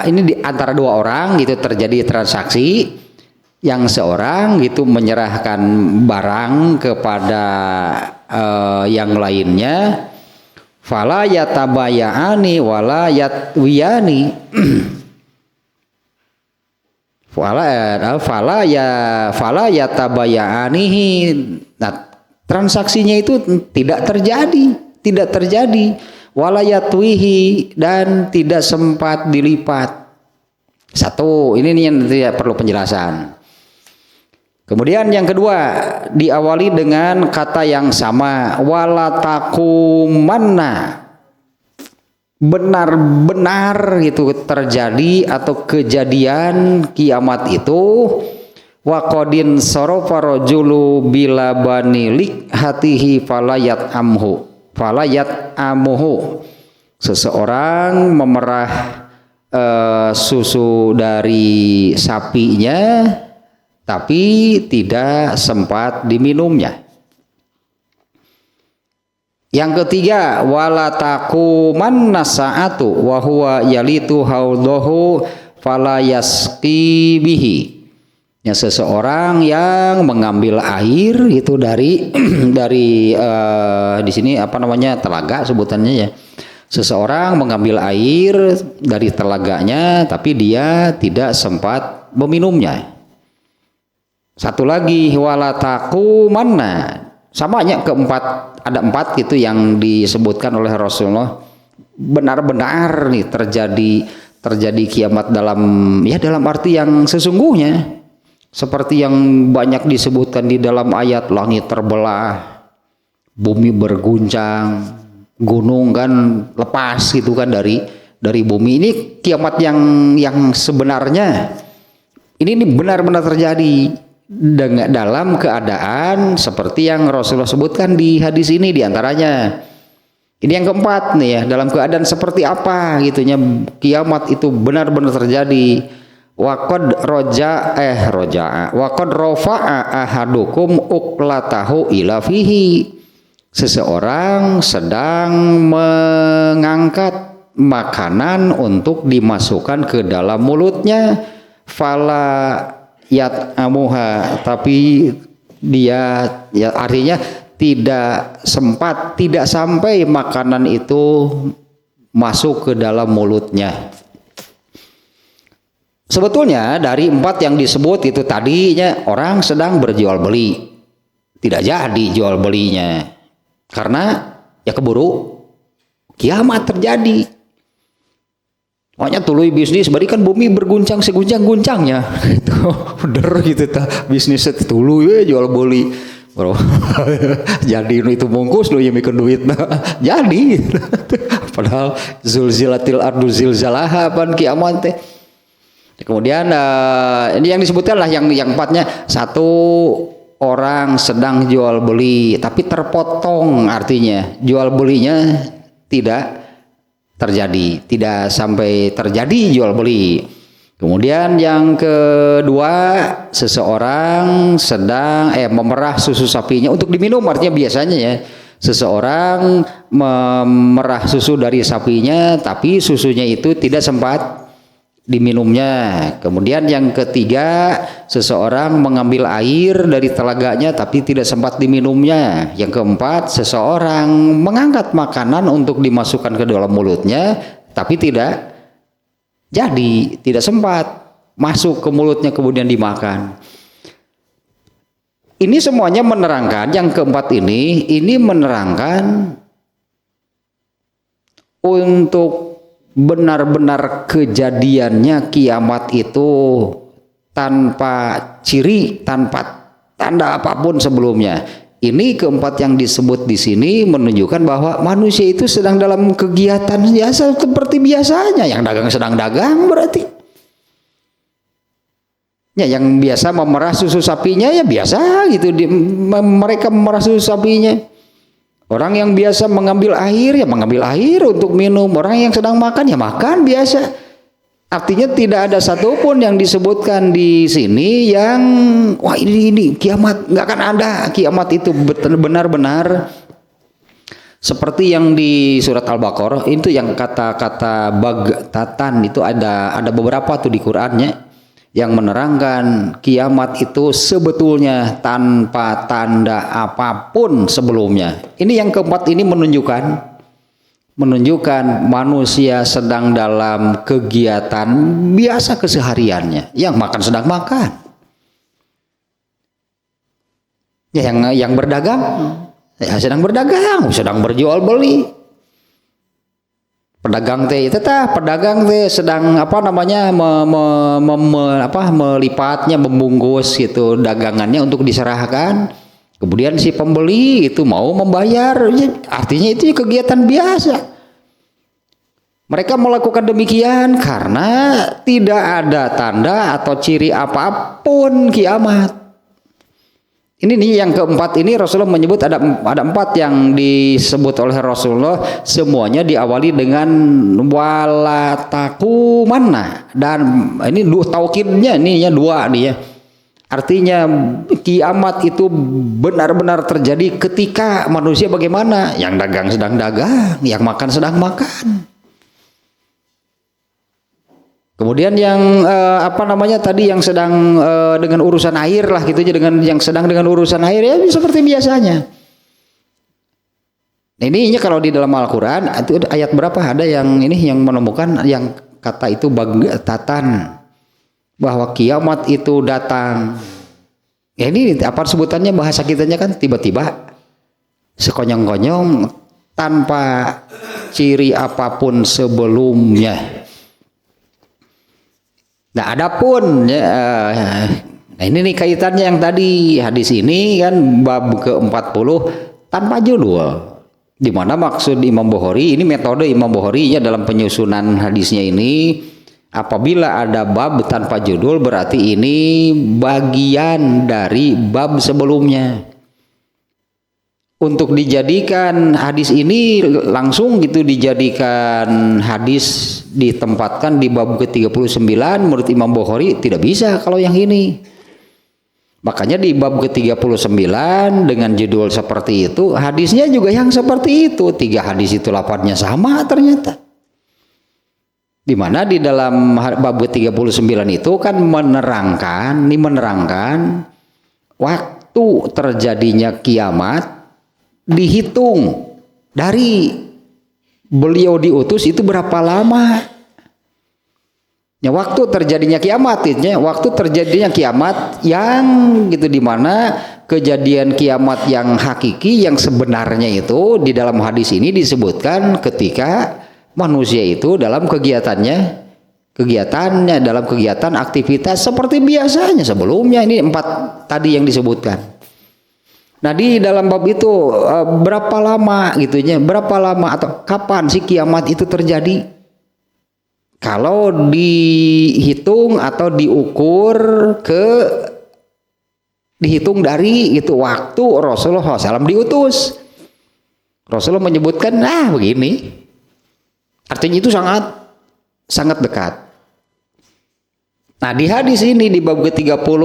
ini di antara dua orang gitu terjadi transaksi. Yang seorang gitu menyerahkan barang kepada yang lainnya. Fala yatabayani wala yatwiyani. Fala yatabayanihi. Nah, transaksinya itu tidak terjadi. Wala yatwihi, dan tidak sempat dilipat. Satu, ini nih yang tidak perlu penjelasan. Kemudian yang kedua diawali dengan kata yang sama wala takumanna benar-benar itu terjadi atau kejadian kiamat itu, waqadin sarafa rajulu bila banilik hatihi falayat amuhu, seseorang memerah susu dari sapinya tapi tidak sempat diminumnya. Yang ketiga, wala taquman nasaatu wa huwa yalitu haudhu fala yasqi bihi. Ya, seseorang yang mengambil air itu dari di sini apa namanya, telaga sebutannya ya. Seseorang mengambil air dari telaganya tapi dia tidak sempat meminumnya. Satu lagi, wala taqumanna, samanya keempat, ada 4 gitu yang disebutkan oleh Rasulullah. Benar-benar nih terjadi kiamat dalam arti yang sesungguhnya, seperti yang banyak disebutkan di dalam ayat, langit terbelah, bumi berguncang, gunung kan lepas gitu kan dari bumi. Ini kiamat yang sebenarnya. Ini benar-benar terjadi dengan dalam keadaan seperti yang Rasulullah sebutkan di hadis ini diantaranya. Ini yang keempat nih ya, dalam keadaan seperti apa gitunya kiamat itu benar-benar terjadi. Waqad rafa'a ahadukum uqlatahu ila fihi, seseorang sedang mengangkat makanan untuk dimasukkan ke dalam mulutnya, fala yat amuha, tapi dia ya artinya tidak sampai makanan itu masuk ke dalam mulutnya. Sebetulnya dari 4 yang disebut itu tadinya orang sedang berjual beli, tidak jadi jual belinya karena ya keburu kiamat terjadi. Makanya tuluy bisnis bari kan bumi berguncang seguncang-guncangnya itu bener gitu ta, bisnis tuluy jual beli bro. Jadi itu bungkus lu yang mikir duit jadi padahal zulzilatil ardu zilzalaha pan kiamat teh. Kemudian ini yang disebutkan lah yang 4-nya, satu orang sedang jual beli tapi terpotong, artinya jual belinya tidak terjadi, tidak sampai terjadi jual beli. Kemudian yang kedua, seseorang sedang memerah susu sapinya untuk diminum, artinya biasanya ya seseorang memerah susu dari sapinya tapi susunya itu tidak sempat diminumnya. Kemudian yang ketiga, seseorang mengambil air dari telaganya tapi tidak sempat diminumnya. Yang keempat, seseorang mengangkat makanan untuk dimasukkan ke dalam mulutnya tapi tidak sempat masuk ke mulutnya kemudian dimakan. Ini semuanya menerangkan, yang keempat ini menerangkan untuk benar-benar kejadiannya kiamat itu tanpa ciri, tanpa tanda apapun sebelumnya. Ini keempat yang disebut di sini menunjukkan bahwa manusia itu sedang dalam kegiatan biasa seperti biasanya. Yang dagang sedang dagang berarti. Ya, yang biasa memerah susu sapinya ya biasa gitu, mereka memerah susu sapinya. Orang yang biasa mengambil air ya mengambil air untuk minum. Orang yang sedang makan ya makan biasa. Artinya tidak ada satupun yang disebutkan di sini yang wah ini kiamat, nggak akan ada kiamat itu benar-benar seperti yang di surat Al-Baqarah itu, yang kata-kata bagtatan itu ada beberapa tuh di Qur'annya yang menerangkan kiamat itu sebetulnya tanpa tanda apapun sebelumnya. Ini yang keempat ini menunjukkan manusia sedang dalam kegiatan biasa kesehariannya. Yang makan sedang makan. Ya, yang berdagang ya sedang berdagang, sedang berjual beli. Pedagang teh sedang melipatnya, membungkus gitu dagangannya untuk diserahkan. Kemudian si pembeli itu mau membayar, artinya itu kegiatan biasa. Mereka melakukan demikian karena tidak ada tanda atau ciri apapun kiamat. Ini nih yang keempat ini Rasulullah menyebut ada empat yang disebut oleh Rasulullah, semuanya diawali dengan wala taqumanna, dan ini taukidnya ini ya dua dia. Artinya kiamat itu benar-benar terjadi ketika manusia bagaimana? Yang dagang sedang dagang, yang makan sedang makan. Kemudian yang tadi yang sedang dengan urusan air lah gitu aja, dengan yang sedang dengan urusan air ya seperti biasanya. Ini kalau di dalam Al-Qur'an itu ayat berapa ada yang ini yang menemukan yang kata itu bagtatan, bahwa kiamat itu datang. Ya ini apa sebutannya bahasa kitanya kan tiba-tiba sekonyong-konyong tanpa ciri apapun sebelumnya. Nah, adapun nah ini nih kaitannya yang tadi hadis ini kan bab ke-40 tanpa judul. Di mana maksud Imam Bukhari, ini metode Imam Bukhari nya dalam penyusunan hadisnya ini, apabila ada bab tanpa judul berarti ini bagian dari bab sebelumnya. Untuk dijadikan hadis ini langsung gitu dijadikan hadis ditempatkan di bab ke-39 menurut Imam Bukhari tidak bisa kalau yang ini. Makanya di bab ke-39 dengan judul seperti itu, hadisnya juga yang seperti itu. 3 hadis itu lafadznya sama ternyata. Dimana di dalam bab ke-39 itu kan menerangkan waktu terjadinya kiamat dihitung dari beliau diutus itu berapa lama. Ya, waktu terjadinya kiamat yang gitu, dimana kejadian kiamat yang hakiki yang sebenarnya itu di dalam hadis ini disebutkan ketika manusia itu dalam kegiatannya dalam kegiatan aktivitas seperti biasanya sebelumnya. Ini 4 tadi yang disebutkan. Nah, di dalam bab itu berapa lama gitunya, berapa lama atau kapan sih kiamat itu terjadi? Kalau dihitung atau dihitung dari itu waktu Rasulullah SAW diutus. Rasulullah menyebutkan begini. Artinya itu sangat dekat. Nah, di hadis ini di bab ke-30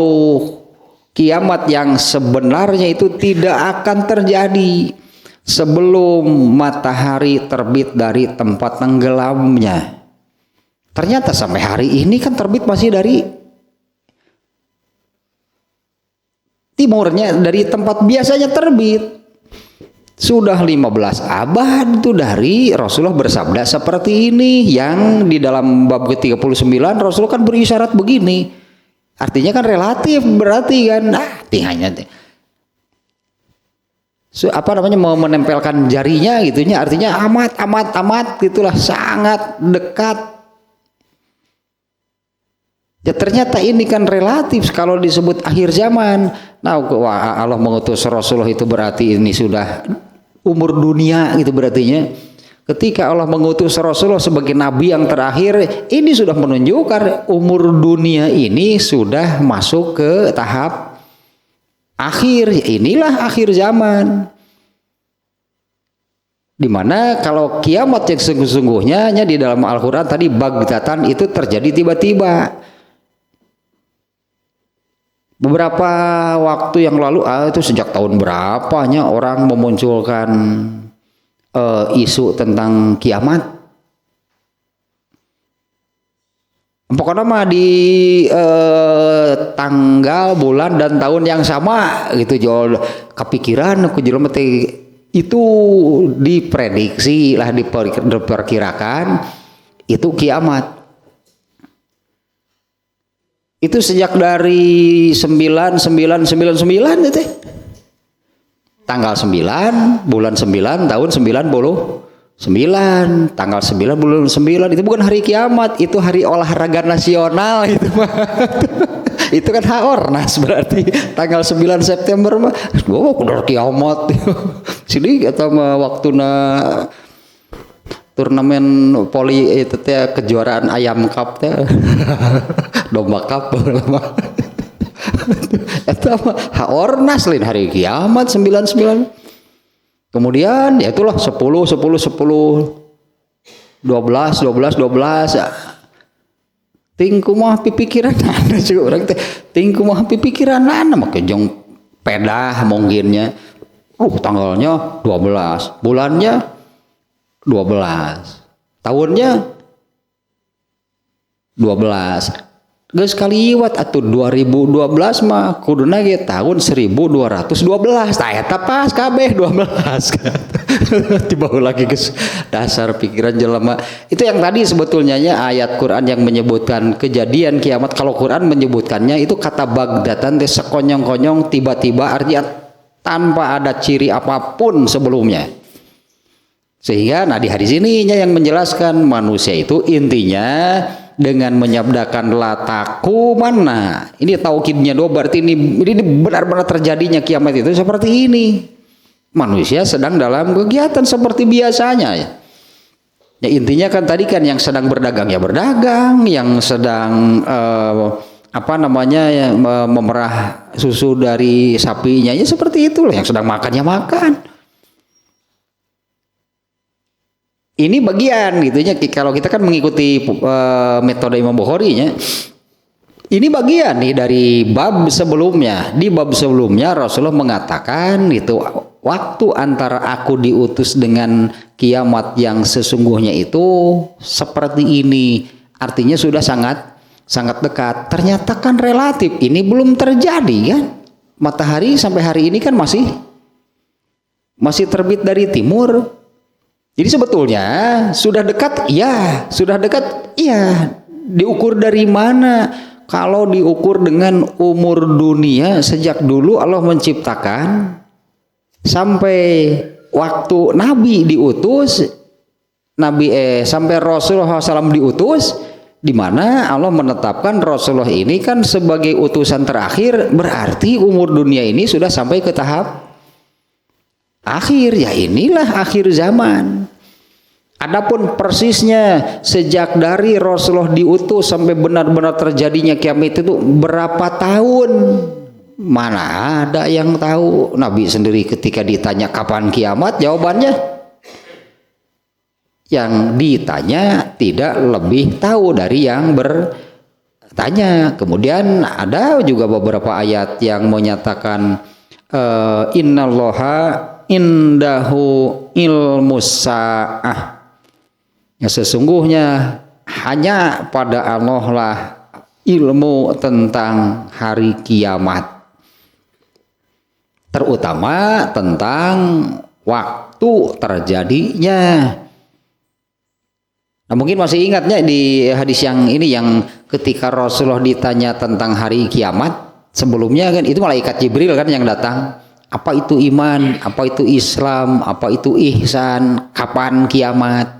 kiamat yang sebenarnya itu tidak akan terjadi sebelum matahari terbit dari tempat tenggelamnya. Ternyata sampai hari ini kan terbit masih dari timurnya, dari tempat biasanya terbit. Sudah 15 abad itu dari Rasulullah bersabda seperti ini, yang di dalam bab ke-39 Rasulullah kan berisyarat begini. Artinya kan relatif, berarti kan hanya mau menempelkan jarinya gitunya, artinya amat gitulah, sangat dekat. Ya ternyata ini kan relatif kalau disebut akhir zaman. Nah, Allah mengutus Rasulullah itu berarti ini sudah umur dunia gitu berartinya. Ketika Allah mengutus Rasulullah sebagai nabi yang terakhir, ini sudah menunjukkan umur dunia ini sudah masuk ke tahap akhir. Inilah akhir zaman. Dimana kalau kiamat yang sesungguhnya di dalam Al-Quran tadi baghtatan itu terjadi tiba-tiba. Beberapa waktu yang lalu, itu sejak tahun berapanya orang memunculkan isu tentang kiamat. Pokoknya mah di tanggal, bulan dan tahun yang sama gitu, jual kepikiran aku jual itu diprediksi lah, diperkirakan itu kiamat. Itu sejak dari 9999 itu. Tanggal 9, bulan 9, tahun 99, tanggal 9 bulan 9 itu bukan hari kiamat, itu hari olahraga nasional itu mah. Itu kan Haornas berarti tanggal 9 September mah. Kudu kiamat. Sini kata mah waktuna turnamen poli itu teh kejuaraan ayam cup teh domba cup itu apa Ornas lain hari kiamat 99. Kemudian ya itulah 10 12 tingku mah pipikiran ada juga orang teh tingku mah pipikiran ana mah kejong pedah mungkinnya tanggalnya 12 bulannya 12 tahunnya 12 geus kaliwat atuh 2012 mah kuduna ge tahun 1212 tah eta pas kabeh 12 tiba lagi geus dasar pikiran jelema itu yang tadi sebetulnya ayat Quran yang menyebutkan kejadian kiamat. Kalau Quran menyebutkannya itu kata bagdatan teh sekonyong-konyong tiba-tiba artinya tanpa ada ciri apapun sebelumnya. Sehingga di hadis ininya yang menjelaskan manusia itu intinya dengan menyabdakan lataku mana ini taukidnya dua berarti ini benar-benar terjadinya kiamat itu seperti ini. Manusia sedang dalam kegiatan seperti biasanya ya. Intinya kan tadi kan yang sedang berdagang ya berdagang, yang sedang memerah susu dari sapinya ya seperti itulah, yang sedang makan ya makan. Ini bagian gitunya kalau kita kan mengikuti metode Imam Bukhari nya. Ini bagian nih dari bab sebelumnya. Di bab sebelumnya Rasulullah mengatakan itu waktu antara aku diutus dengan kiamat yang sesungguhnya itu seperti ini. Artinya sudah sangat dekat. Ternyata kan relatif. Ini belum terjadi kan. Matahari sampai hari ini kan masih terbit dari timur. Jadi sebetulnya sudah dekat, iya. Sudah dekat, iya. Diukur dari mana? Kalau diukur dengan umur dunia sejak dulu Allah menciptakan sampai waktu Nabi diutus, sampai Rasulullah SAW diutus, di mana Allah menetapkan Rasulullah ini kan sebagai utusan terakhir, berarti umur dunia ini sudah sampai ke tahap akhir. Ya inilah akhir zaman. Adapun persisnya sejak dari Rasulullah diutus sampai benar-benar terjadinya kiamat itu berapa tahun? Mana ada yang tahu? Nabi sendiri ketika ditanya kapan kiamat, jawabannya yang ditanya tidak lebih tahu dari yang bertanya. Kemudian ada juga beberapa ayat yang menyatakan innallaha indahu ilmus sa'ah. Ya sesungguhnya hanya pada Allah lah ilmu tentang hari kiamat, terutama tentang waktu terjadinya. Nah, mungkin masih ingatnya di hadis yang ini yang ketika Rasulullah ditanya tentang hari kiamat sebelumnya kan itu malaikat Jibril kan yang datang. Apa itu iman? Apa itu Islam? Apa itu ihsan? Kapan kiamat?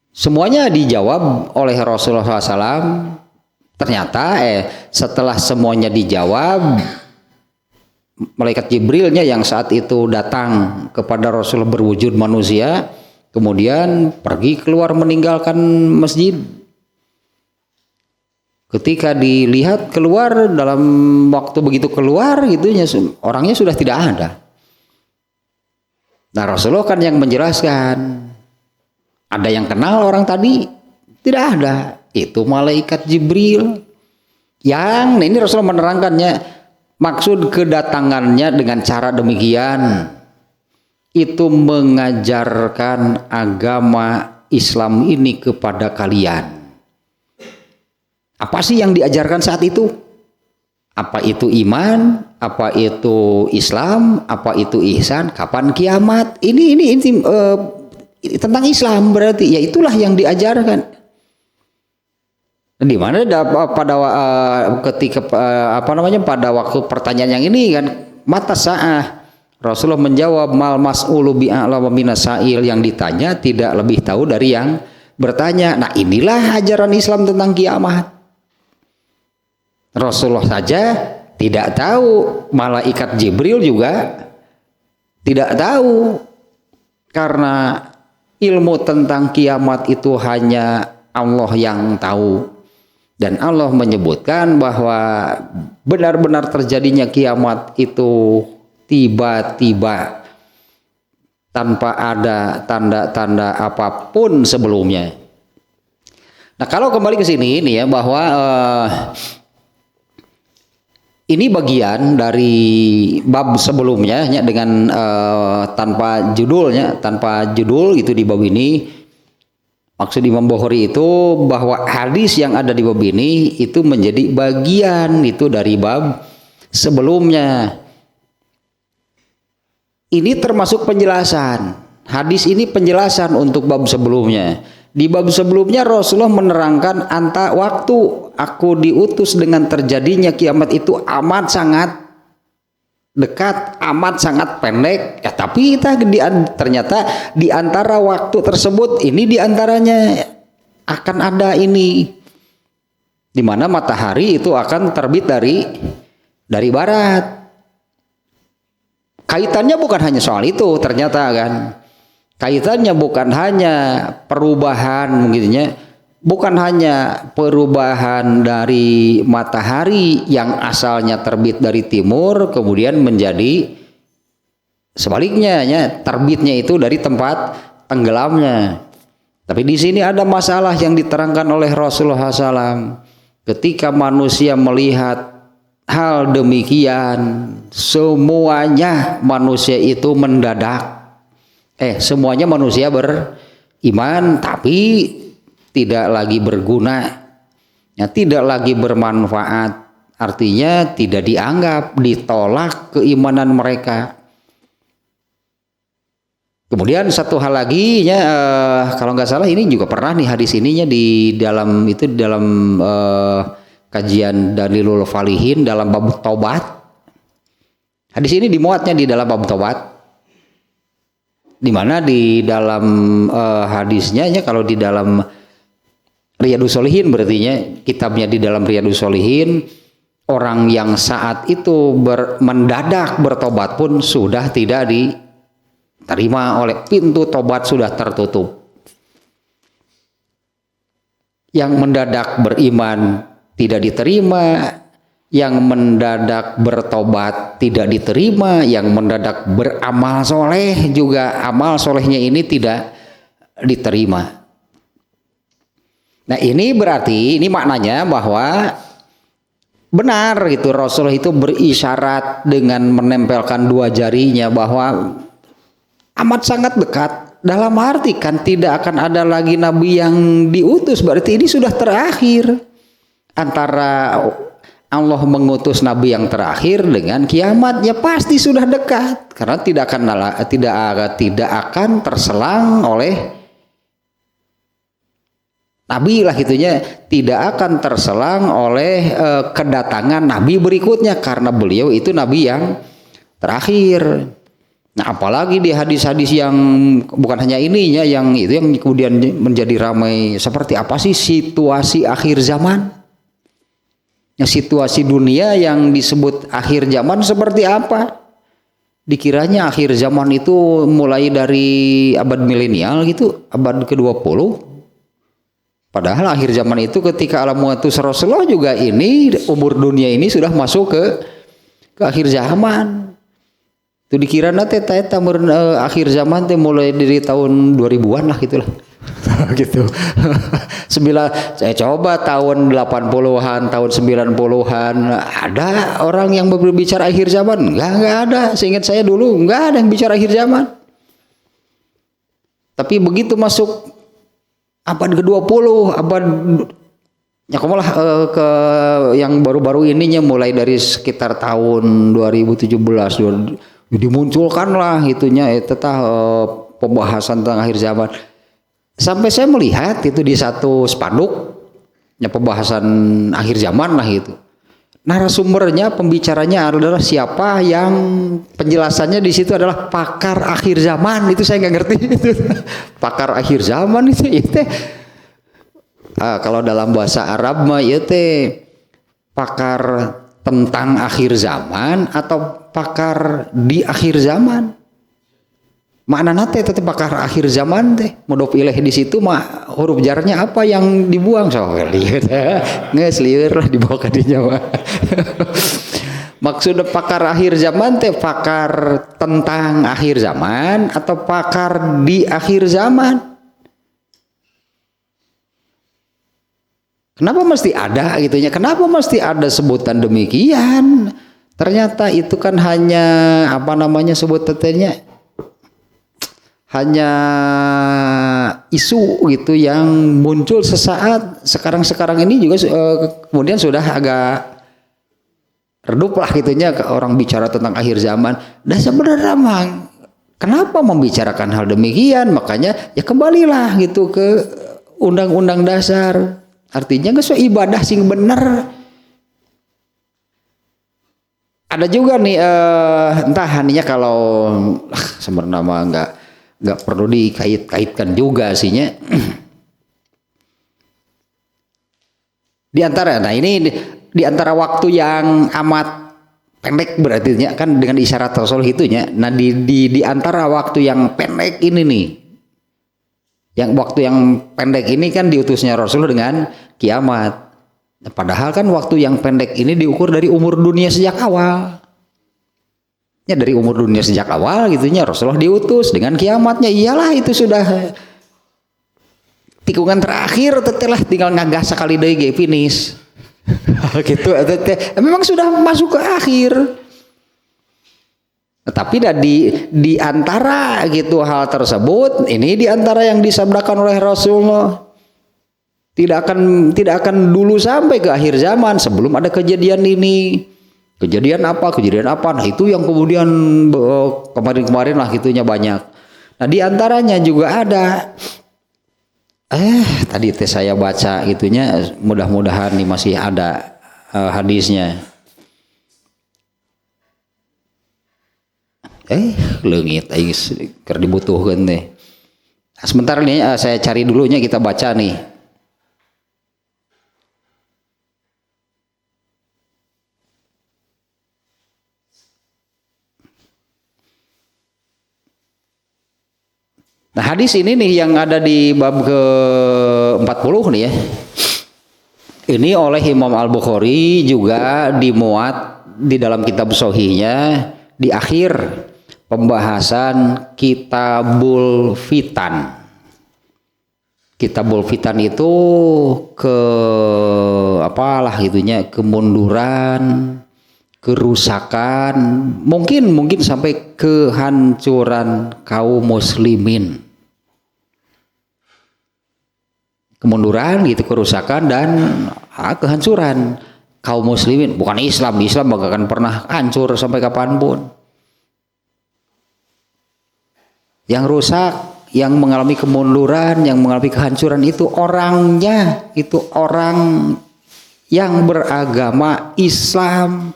Semuanya dijawab oleh Rasulullah SAW. Ternyata setelah semuanya dijawab, malaikat Jibrilnya yang saat itu datang kepada Rasulullah berwujud manusia, kemudian pergi keluar meninggalkan masjid. Ketika dilihat keluar, dalam waktu begitu keluar gitu, orangnya sudah tidak ada. Nah Rasulullah kan yang menjelaskan. Ada yang kenal orang tadi? Tidak ada. Itu malaikat Jibril. Yang ini Rasulullah menerangkannya. Maksud kedatangannya dengan cara demikian itu mengajarkan agama Islam ini kepada kalian. Apa sih yang diajarkan saat itu? Apa itu iman? Apa itu Islam? Apa itu ihsan? Kapan kiamat? Ini tentang Islam berarti ya itulah yang diajarkan. Di mana pada ketika pada waktu pertanyaan yang ini kan mata sa'ah Rasulullah menjawab mal mas'ulu bi'a'la wa minasail, yang ditanya tidak lebih tahu dari yang bertanya. Nah inilah ajaran Islam tentang kiamat. Rasulullah saja tidak tahu, malaikat Jibril juga tidak tahu, karena ilmu tentang kiamat itu hanya Allah yang tahu. Dan Allah menyebutkan bahwa benar-benar terjadinya kiamat itu tiba-tiba tanpa ada tanda-tanda apapun sebelumnya. Nah, kalau kembali ke sini nih ya, bahwa ini bagian dari bab sebelumnya ya, dengan tanpa judul gitu di bab ini. Maksud Imam Bukhari itu bahwa hadis yang ada di bab ini itu menjadi bagian itu dari bab sebelumnya. Ini termasuk penjelasan. Hadis ini penjelasan untuk bab sebelumnya. Di bab sebelumnya Rasulullah menerangkan waktu aku diutus dengan terjadinya kiamat itu amat sangat dekat, amat sangat pendek. Ya, tapi ternyata di antara waktu tersebut ini di antaranya akan ada ini, di mana matahari itu akan terbit dari barat. Kaitannya bukan hanya soal itu, ternyata kan. Kaitannya bukan hanya perubahan mungkinnya, bukan hanya perubahan dari matahari yang asalnya terbit dari timur kemudian menjadi sebaliknya ya, terbitnya itu dari tempat tenggelamnya. Tapi di sini ada masalah yang diterangkan oleh Rasulullah SAW. Ketika manusia melihat hal demikian, semuanya manusia itu mendadak. Semuanya manusia beriman tapi tidak lagi berguna, ya, tidak lagi bermanfaat, artinya tidak dianggap, ditolak keimanan mereka. Kemudian satu hal lagi ya, kalau nggak salah ini juga pernah nih hadis ininya di dalam kajian Dalilul Falihin dalam bab taubat. Hadis ini dimuatnya di dalam bab taubat, di mana di dalam hadisnya ya, kalau di dalam Riyadhus Shalihin berarti kitabnya di dalam Riyadhus Shalihin, orang yang saat itu mendadak bertobat pun sudah tidak diterima, oleh pintu tobat sudah tertutup. Yang mendadak beriman tidak diterima, yang mendadak bertobat tidak diterima, yang mendadak beramal soleh juga amal solehnya ini tidak diterima. Nah, ini berarti, ini maknanya bahwa benar gitu, Rasulullah itu berisyarat dengan menempelkan dua jarinya bahwa amat sangat dekat. Dalam arti kan tidak akan ada lagi nabi yang diutus, berarti ini sudah terakhir. Antara Allah mengutus nabi yang terakhir dengan kiamat ya pasti sudah dekat, karena tidak akan terselang oleh nabi lah gitunya, tidak akan terselang oleh kedatangan nabi berikutnya karena beliau itu nabi yang terakhir. Nah, apalagi di hadis-hadis yang bukan hanya ininya, yang itu yang kemudian menjadi ramai, seperti apa sih situasi akhir zaman? Ya, situasi dunia yang disebut akhir zaman seperti apa? Dikiranya akhir zaman itu mulai dari abad milenial gitu, abad ke-20. Padahal akhir zaman itu ketika alam muatus Rasulullah juga ini umur dunia ini sudah masuk ke akhir zaman. Itu dikira nanti akhir zaman teh mulai dari tahun 2000-an lah gitulah. Gitu. Saya coba tahun 80-an, tahun 90-an ada orang yang berbicara akhir zaman? Enggak ada. Seingat saya dulu enggak ada yang bicara akhir zaman. Tapi begitu masuk abad ke-20, abad ya kemalah ke yang baru-baru ininya mulai dari sekitar tahun 2017 dimunculkanlah itunya pembahasan tentang akhir zaman. Sampai saya melihat itu di satu spanduk ya pembahasan akhir zaman lah itu. Narasumbernya, pembicaranya adalah siapa, yang penjelasannya di situ adalah pakar akhir zaman. Itu saya nggak ngerti itu. Pakar akhir zaman itu. Kalau dalam bahasa Arab mah itu pakar tentang akhir zaman atau pakar di akhir zaman. Makna nate tetap bakar akhir zaman teh. Mudhof ilaih di situ mah huruf jarnya apa yang dibuang so lieur geus lieur lah dibawa ka dinya mah. Maksud pakar akhir zaman teh pakar tentang akhir zaman atau pakar di akhir zaman? Kenapa mesti ada gitunya? Kenapa mesti ada sebutan demikian? Ternyata itu kan hanya apa namanya sebutannya? Hanya isu gitu yang muncul sesaat. Sekarang ini juga kemudian sudah agak redup lah gitunya orang bicara tentang akhir zaman. Dan sebenarnya memang kenapa membicarakan hal demikian? Makanya ya kembalilah gitu ke undang-undang dasar. Artinya nggak ibadah sing bener. Ada juga nih entah hanya kalau sebenarnya mah nggak perlu dikait-kaitkan juga sihnya. Di antara waktu yang amat pendek berarti kan dengan isyarat Rasul itunya. Nah di antara waktu yang pendek ini nih, yang waktu yang pendek ini kan diutusnya Rasul dengan kiamat. Nah, padahal kan waktu yang pendek ini diukur dari umur dunia sejak awal. Ya dari umur dunia sejak awal gitunya Rasulullah diutus dengan kiamatnya, iyalah itu sudah tikungan terakhir tetelah tinggal ngagas sekali deui ge finish. Gitu memang sudah masuk ke akhir. Tapi di antara gitu hal tersebut ini di antara yang disabdakan oleh Rasulullah tidak akan dulu sampai ke akhir zaman sebelum ada kejadian ini. Kejadian apa? Nah itu yang kemudian kemarin lah gitunya banyak. Nah di antaranya juga ada tadi saya baca gitunya, mudah-mudahan nih masih ada hadisnya. Leungit keur dibutuhkeun teh. Sebentar nih saya cari dulunya, kita baca nih. Nah hadis ini nih yang ada di bab ke-40 nih ya. Ini oleh Imam Al-Bukhari juga dimuat di dalam kitab Shahihnya di akhir pembahasan Kitabul Fitan. Kitabul Fitan itu apalah itunya, kemunduran, kerusakan, mungkin sampai kehancuran kaum muslimin. Kemunduran gitu, kerusakan dan kehancuran kaum muslimin, bukan Islam gak akan pernah hancur sampai kapanpun. Yang rusak, yang mengalami kemunduran, yang mengalami kehancuran itu orangnya, itu orang yang beragama Islam.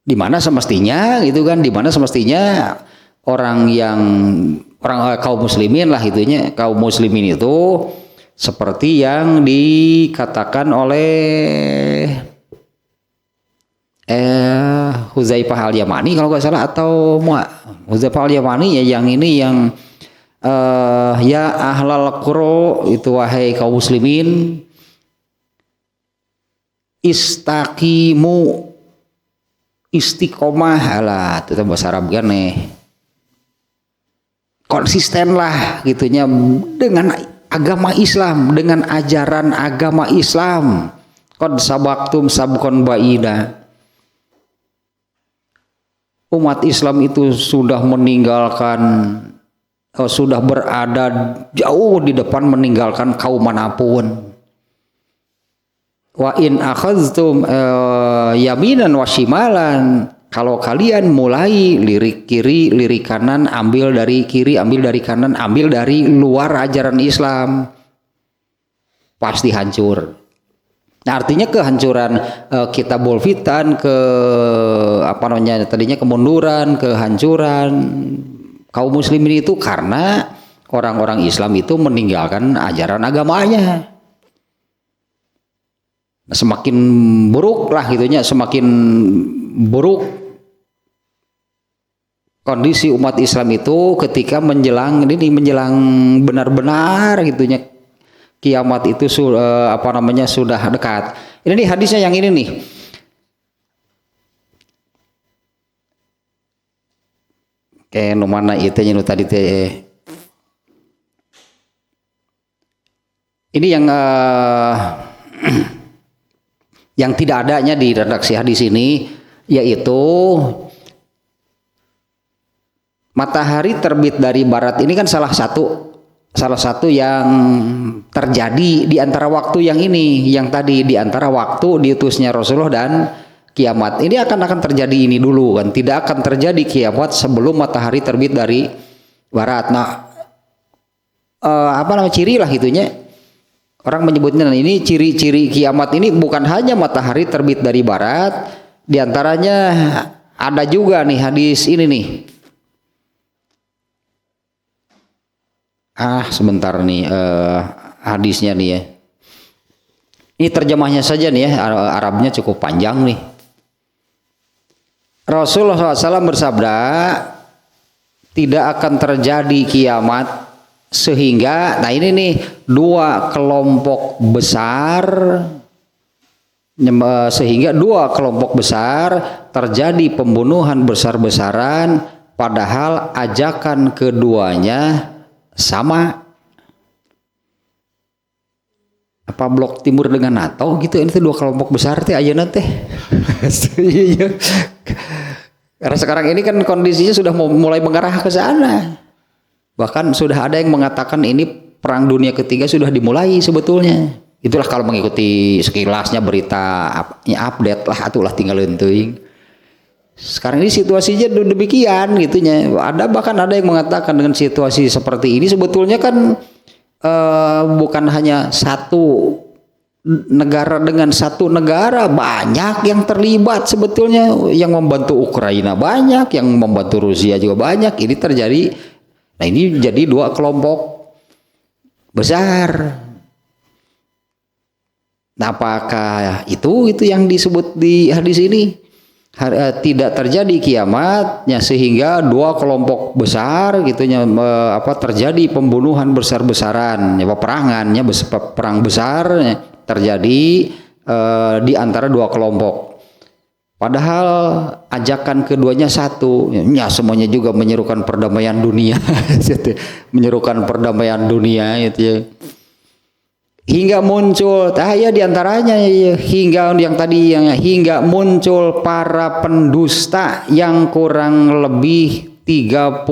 Di mana semestinya gitu kan, di mana semestinya orang kaum muslimin lah itunya, kaum muslimin itu seperti yang dikatakan oleh Hudzaifah Al-Yamani kalau nggak salah, atau Hudzaifah Al-Yamani ya, yang ini yang ya ahlal qura itu wahai kaum muslimin istaqimu, istiqomah lah itu bahasa Arab kan nih, konsisten lah gitunya dengan agama Islam, dengan ajaran agama Islam. Qad sabaqtum sabqan ba'ida. Umat Islam itu sudah meninggalkan, sudah berada jauh di depan meninggalkan kaum manapun. Wa in akhadhtum yaminan wa shimalan, kalau kalian mulai lirik kiri, lirik kanan, ambil dari kiri, ambil dari kanan, ambil dari luar ajaran Islam, pasti hancur. Nah, artinya kehancuran Kitabul Fitan, tadinya kemunduran, kehancuran kaum muslimin itu karena orang-orang Islam itu meninggalkan ajaran agamanya. Semakin buruk lah gitunya, semakin buruk kondisi umat Islam itu ketika menjelang benar-benar gitunya kiamat itu sudah dekat. Ini nih hadisnya yang ini nih. Kayak mana itu yang tadi teh. Ini yang tidak adanya di redaksi hadis ini, yaitu matahari terbit dari barat. Ini kan salah satu yang terjadi di antara waktu yang ini, yang tadi di antara waktu diutusnya Rasulullah dan kiamat. Ini akan terjadi ini dulu kan, tidak akan terjadi kiamat sebelum matahari terbit dari barat. Nah, ciri lah gitunya. Orang menyebutnya ini ciri-ciri kiamat ini bukan hanya matahari terbit dari barat, diantaranya ada juga nih hadis ini nih. Sebentar nih hadisnya nih ya. Ini terjemahnya saja nih ya, Arabnya cukup panjang nih. Rasulullah SAW bersabda, tidak akan terjadi kiamat sehingga, nah ini nih dua kelompok besar terjadi pembunuhan besar-besaran, padahal ajakan keduanya sama. Apa blok timur dengan NATO gitu, ini tuh dua kelompok besar teh ayeuna teh. Karena sekarang ini kan kondisinya sudah mulai mengarah ke sana. Bahkan sudah ada yang mengatakan ini perang dunia ketiga sudah dimulai sebetulnya. Itulah kalau mengikuti sekilasnya berita update lah, atulah tinggal lentuing. Sekarang ini situasinya demikian gitunya. Bahkan ada yang mengatakan dengan situasi seperti ini sebetulnya kan bukan hanya satu negara dengan satu negara, banyak yang terlibat sebetulnya, yang membantu Ukraina banyak, yang membantu Rusia juga banyak. Ini terjadi. Nah, ini jadi dua kelompok besar. Nah, apakah itu yang disebut di hadis ini? Tidak terjadi kiamatnya sehingga dua kelompok besar gitunya terjadi pembunuhan besar-besaran, peperangannya perang besar terjadi di antara dua kelompok. Padahal ajakan keduanya satu, ya semuanya juga menyerukan perdamaian dunia, menyerukan perdamaian dunia itu ya. Hingga muncul, diantaranya hingga muncul para pendusta yang kurang lebih 30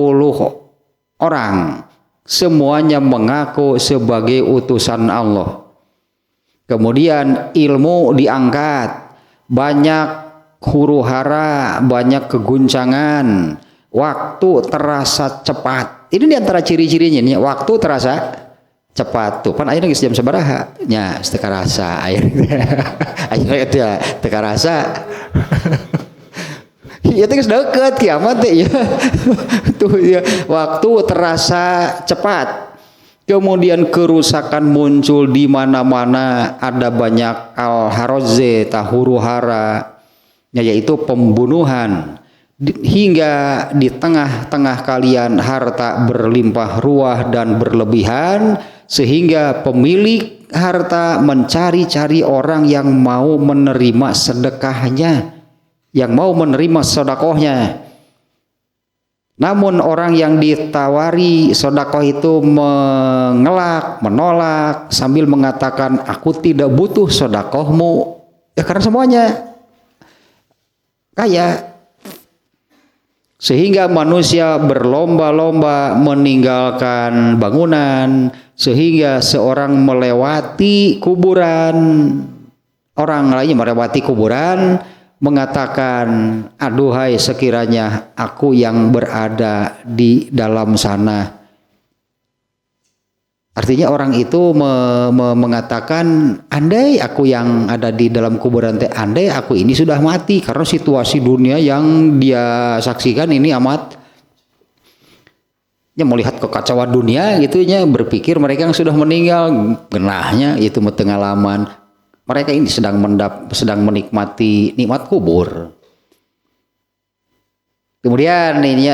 orang, semuanya mengaku sebagai utusan Allah. Kemudian ilmu diangkat, banyak huru hara, banyak keguncangan, waktu terasa cepat. Ini diantara ciri-cirinya nih, waktu terasa cepat tuh. Pan akhirnya jam sabaraha nya teka rasa akhirnya itu ya teka rasa. Ya geus deukeut kiamat teh ya. Tuh ya, waktu terasa cepat. Kemudian kerusakan muncul di mana-mana, ada banyak al-haroze, huru hara, yaitu pembunuhan. Hingga di tengah-tengah kalian harta berlimpah ruah dan berlebihan, sehingga pemilik harta mencari-cari orang yang mau menerima sedekahnya, yang mau menerima sedekahnya. Namun orang yang ditawari sedekah itu menolak sambil mengatakan, aku tidak butuh sedekahmu, ya karena semuanya kaya. Sehingga manusia berlomba-lomba meninggalkan bangunan, sehingga seorang melewati kuburan, orang lainnya melewati kuburan, mengatakan, aduhai sekiranya aku yang berada di dalam sana. Artinya orang itu mengatakan, andai aku yang ada di dalam kuburan teh, andai aku ini sudah mati, karena situasi dunia yang dia saksikan ini amat melihat kekacauan dunia gitunya, berpikir mereka yang sudah meninggal genahnya itu pengalaman mereka ini sedang menikmati nikmat kubur. Kemudian ini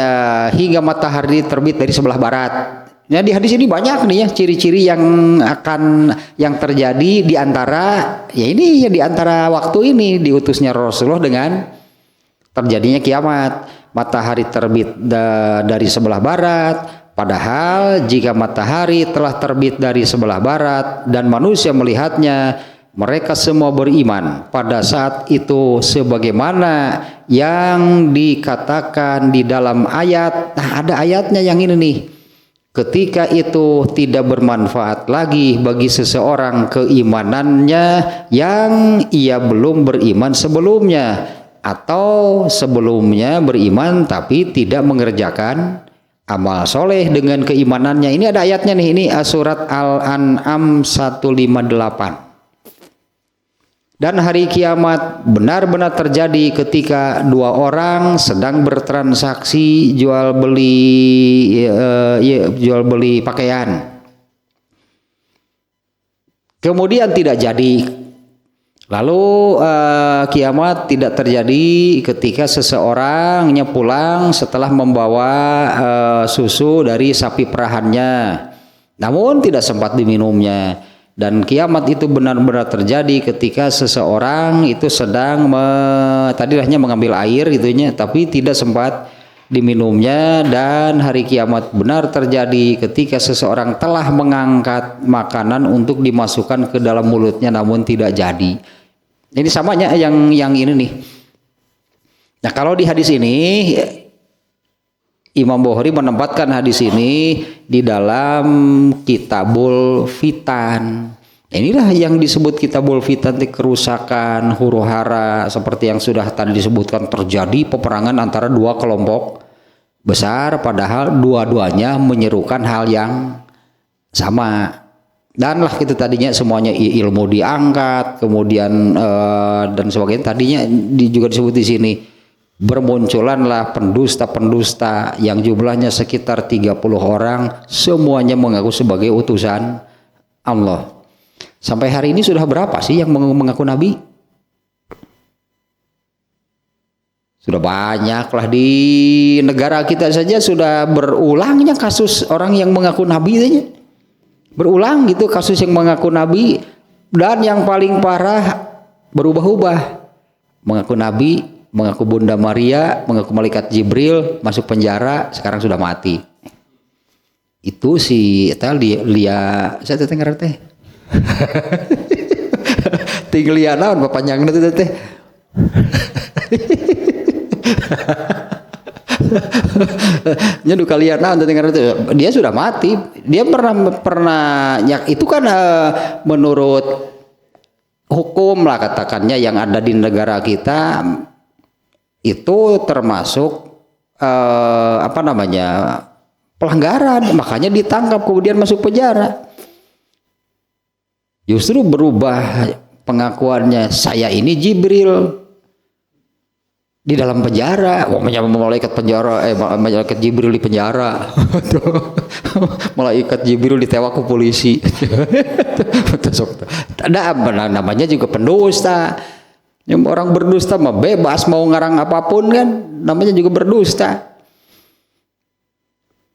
hingga matahari terbit dari sebelah barat. Nah, di hadis ini banyak nih ya ciri-ciri yang terjadi di antara ya ini ya di antara waktu ini diutusnya Rasulullah dengan terjadinya kiamat. Matahari terbit dari sebelah barat, padahal jika matahari telah terbit dari sebelah barat dan manusia melihatnya, mereka semua beriman pada saat itu sebagaimana yang dikatakan di dalam ayat. Nah, ada ayatnya yang ini nih. Ketika itu tidak bermanfaat lagi bagi seseorang keimanannya yang ia belum beriman sebelumnya, atau sebelumnya beriman tapi tidak mengerjakan amal soleh dengan keimanannya. Ini ada ayatnya nih, ini surat Al-An'am 158. Dan hari kiamat benar-benar terjadi ketika dua orang sedang bertransaksi jual beli pakaian. Kemudian tidak jadi. Lalu kiamat tidak terjadi ketika seseorangnya pulang setelah membawa susu dari sapi perahannya, namun tidak sempat diminumnya. Dan kiamat itu benar-benar terjadi ketika seseorang itu sedang tadi hanya mengambil air gitunya, tapi tidak sempat diminumnya. Dan hari kiamat benar terjadi ketika seseorang telah mengangkat makanan untuk dimasukkan ke dalam mulutnya namun tidak jadi. Ini samanya yang ini nih. Nah, kalau di hadis ini Imam Bukhari menempatkan hadis ini di dalam Kitabul Fitan. Inilah yang disebut Kitabul Fitan, kerusakan huru-hara seperti yang sudah tadi disebutkan, terjadi peperangan antara dua kelompok besar padahal dua-duanya menyerukan hal yang sama. Dan lah itu tadinya semuanya ilmu diangkat, kemudian dan sebagainya. Tadinya juga disebut di sini bermunculanlah pendusta-pendusta yang jumlahnya sekitar 30 orang, semuanya mengaku sebagai utusan Allah. Sampai hari ini sudah berapa sih yang mengaku nabi? Sudah banyak lah, di negara kita saja sudah berulangnya kasus orang yang mengaku nabi saja. Berulang gitu kasus yang mengaku nabi, dan yang paling parah berubah-ubah. Mengaku nabi, mengaku Bunda Maria, mengaku malaikat Jibril, masuk penjara, sekarang sudah mati. Itu si Lia, saya teh ngarep teh. Tinggal Lia naon panjangna teh teh. Nyedu kalian dia sudah mati. Dia pernah ya, itu kan menurut hukum lah katakannya yang ada di negara kita itu termasuk pelanggaran, makanya ditangkap kemudian masuk penjara. Justru berubah pengakuannya, saya ini Jibril di dalam penjara. Malaikat penjara, malaikat Jibril di penjara. Malaikat Jibril ditewak ke polisi. Ada namanya juga pendusta. Yang orang berdusta mah bebas mau ngarang apapun kan, namanya juga berdusta.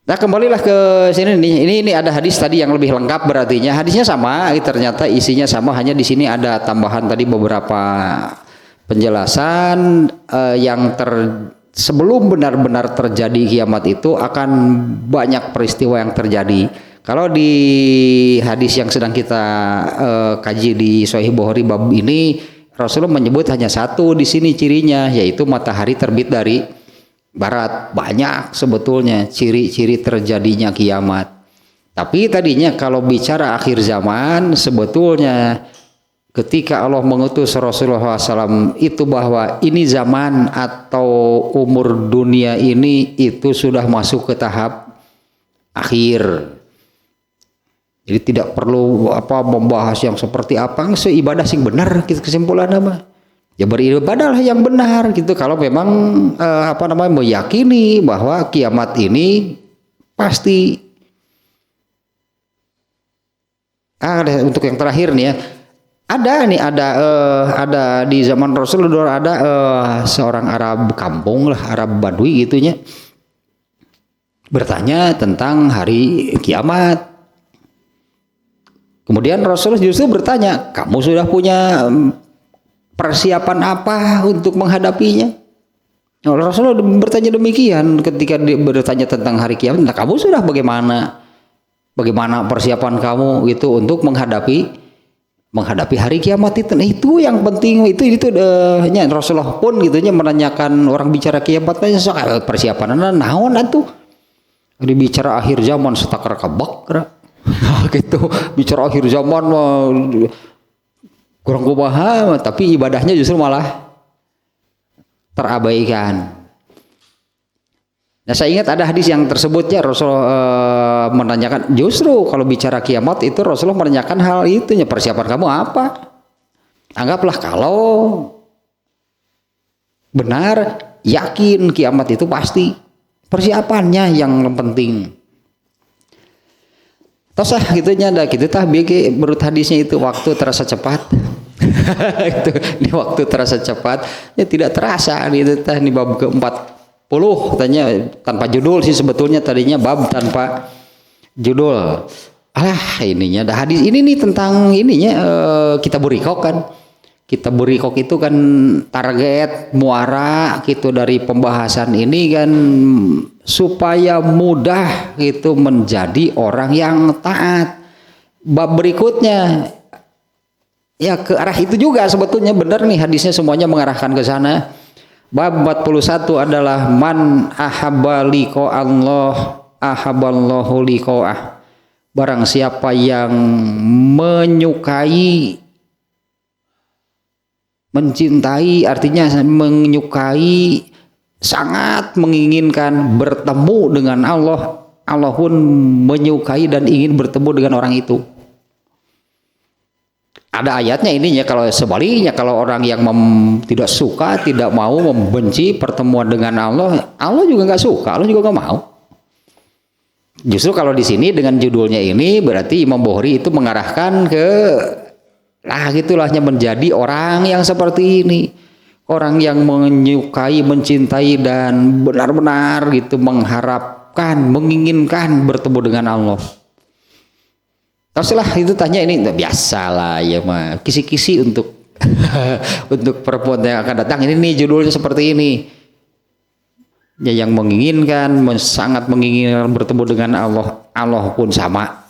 Nah, kembalilah ke sini nih. Ini ada hadis tadi yang lebih lengkap, berartinya hadisnya sama, ternyata isinya sama, hanya di sini ada tambahan tadi beberapa penjelasan yang sebelum benar-benar terjadi kiamat itu akan banyak peristiwa yang terjadi. Kalau di hadis yang sedang kita kaji di Sahih Bukhari bab ini, Rasulullah menyebut hanya satu di sini cirinya, yaitu matahari terbit dari barat. Banyak sebetulnya ciri-ciri terjadinya kiamat. Tapi tadinya kalau bicara akhir zaman, sebetulnya ketika Allah mengutus Rasulullah SAW itu bahwa ini zaman atau umur dunia ini itu sudah masuk ke tahap akhir. Jadi tidak perlu membahas yang seperti apa, seibadah sing benar gitu kesimpulan apa. Ya beribadahlah yang benar gitu kalau memang meyakini bahwa kiamat ini pasti. Untuk yang terakhir nih ya. Ada di zaman Rasulullah ada seorang Arab kampung lah, Arab Badui gitunya, bertanya tentang hari kiamat. Kemudian Rasulullah justru bertanya, kamu sudah punya persiapan apa untuk menghadapinya? Rasulullah bertanya demikian ketika dia bertanya tentang hari kiamat. Nah, kamu sudah bagaimana persiapan kamu gitu untuk menghadapi hari kiamat itu? Nah, itu yang penting itu Rasulullah pun gitunya menanyakan orang bicara kiamat aja soal persiapan naon atuh. Dibicara akhir zaman setakar kabak gitu, bicara akhir zaman kurang kumaha, tapi ibadahnya justru malah terabaikan. Nah, saya ingat ada hadis yang tersebutnya Rasulullah menanyakan, justru kalau bicara kiamat itu Rasulullah menanyakan hal itu, persiapan kamu apa? Anggaplah kalau benar yakin kiamat itu pasti, persiapannya yang penting. Tosah gitunya dah gitu tah bieu berut hadisnya itu waktu terasa cepat. Itu di waktu terasa cepat ya tidak terasa gitu tah di bab ke-40 katanya tanpa judul sih sebetulnya, tadinya bab tanpa judul. Ininya dah hadis ini nih tentang ininya kita burikok kan. Kita burikok itu kan target muara gitu dari pembahasan ini kan supaya mudah gitu menjadi orang yang taat. Bab berikutnya ya ke arah itu juga sebetulnya, benar nih hadisnya semuanya mengarahkan ke sana. Bab 41 adalah man ahabba liqa Allah ahabballahu liqa'ah. Barang siapa yang mencintai, artinya menyukai, sangat menginginkan bertemu dengan Allah, Allah pun menyukai dan ingin bertemu dengan orang itu. Ada ayatnya ininya, kalau sebaliknya kalau orang yang tidak suka, tidak mau, membenci pertemuan dengan Allah, Allah juga nggak suka, Allah juga nggak mau. Justru kalau di sini dengan judulnya ini berarti Imam Bukhari itu mengarahkan ke gitulahnya menjadi orang yang seperti ini, orang yang menyukai, mencintai dan benar-benar gitu mengharapkan, menginginkan bertemu dengan Allah. Teruslah itu tanya ini biasalah ya mah kisi-kisi untuk untuk perempuan yang akan datang. Ini nih judulnya seperti ini. Ya, yang menginginkan, sangat menginginkan bertemu dengan Allah, Allah pun sama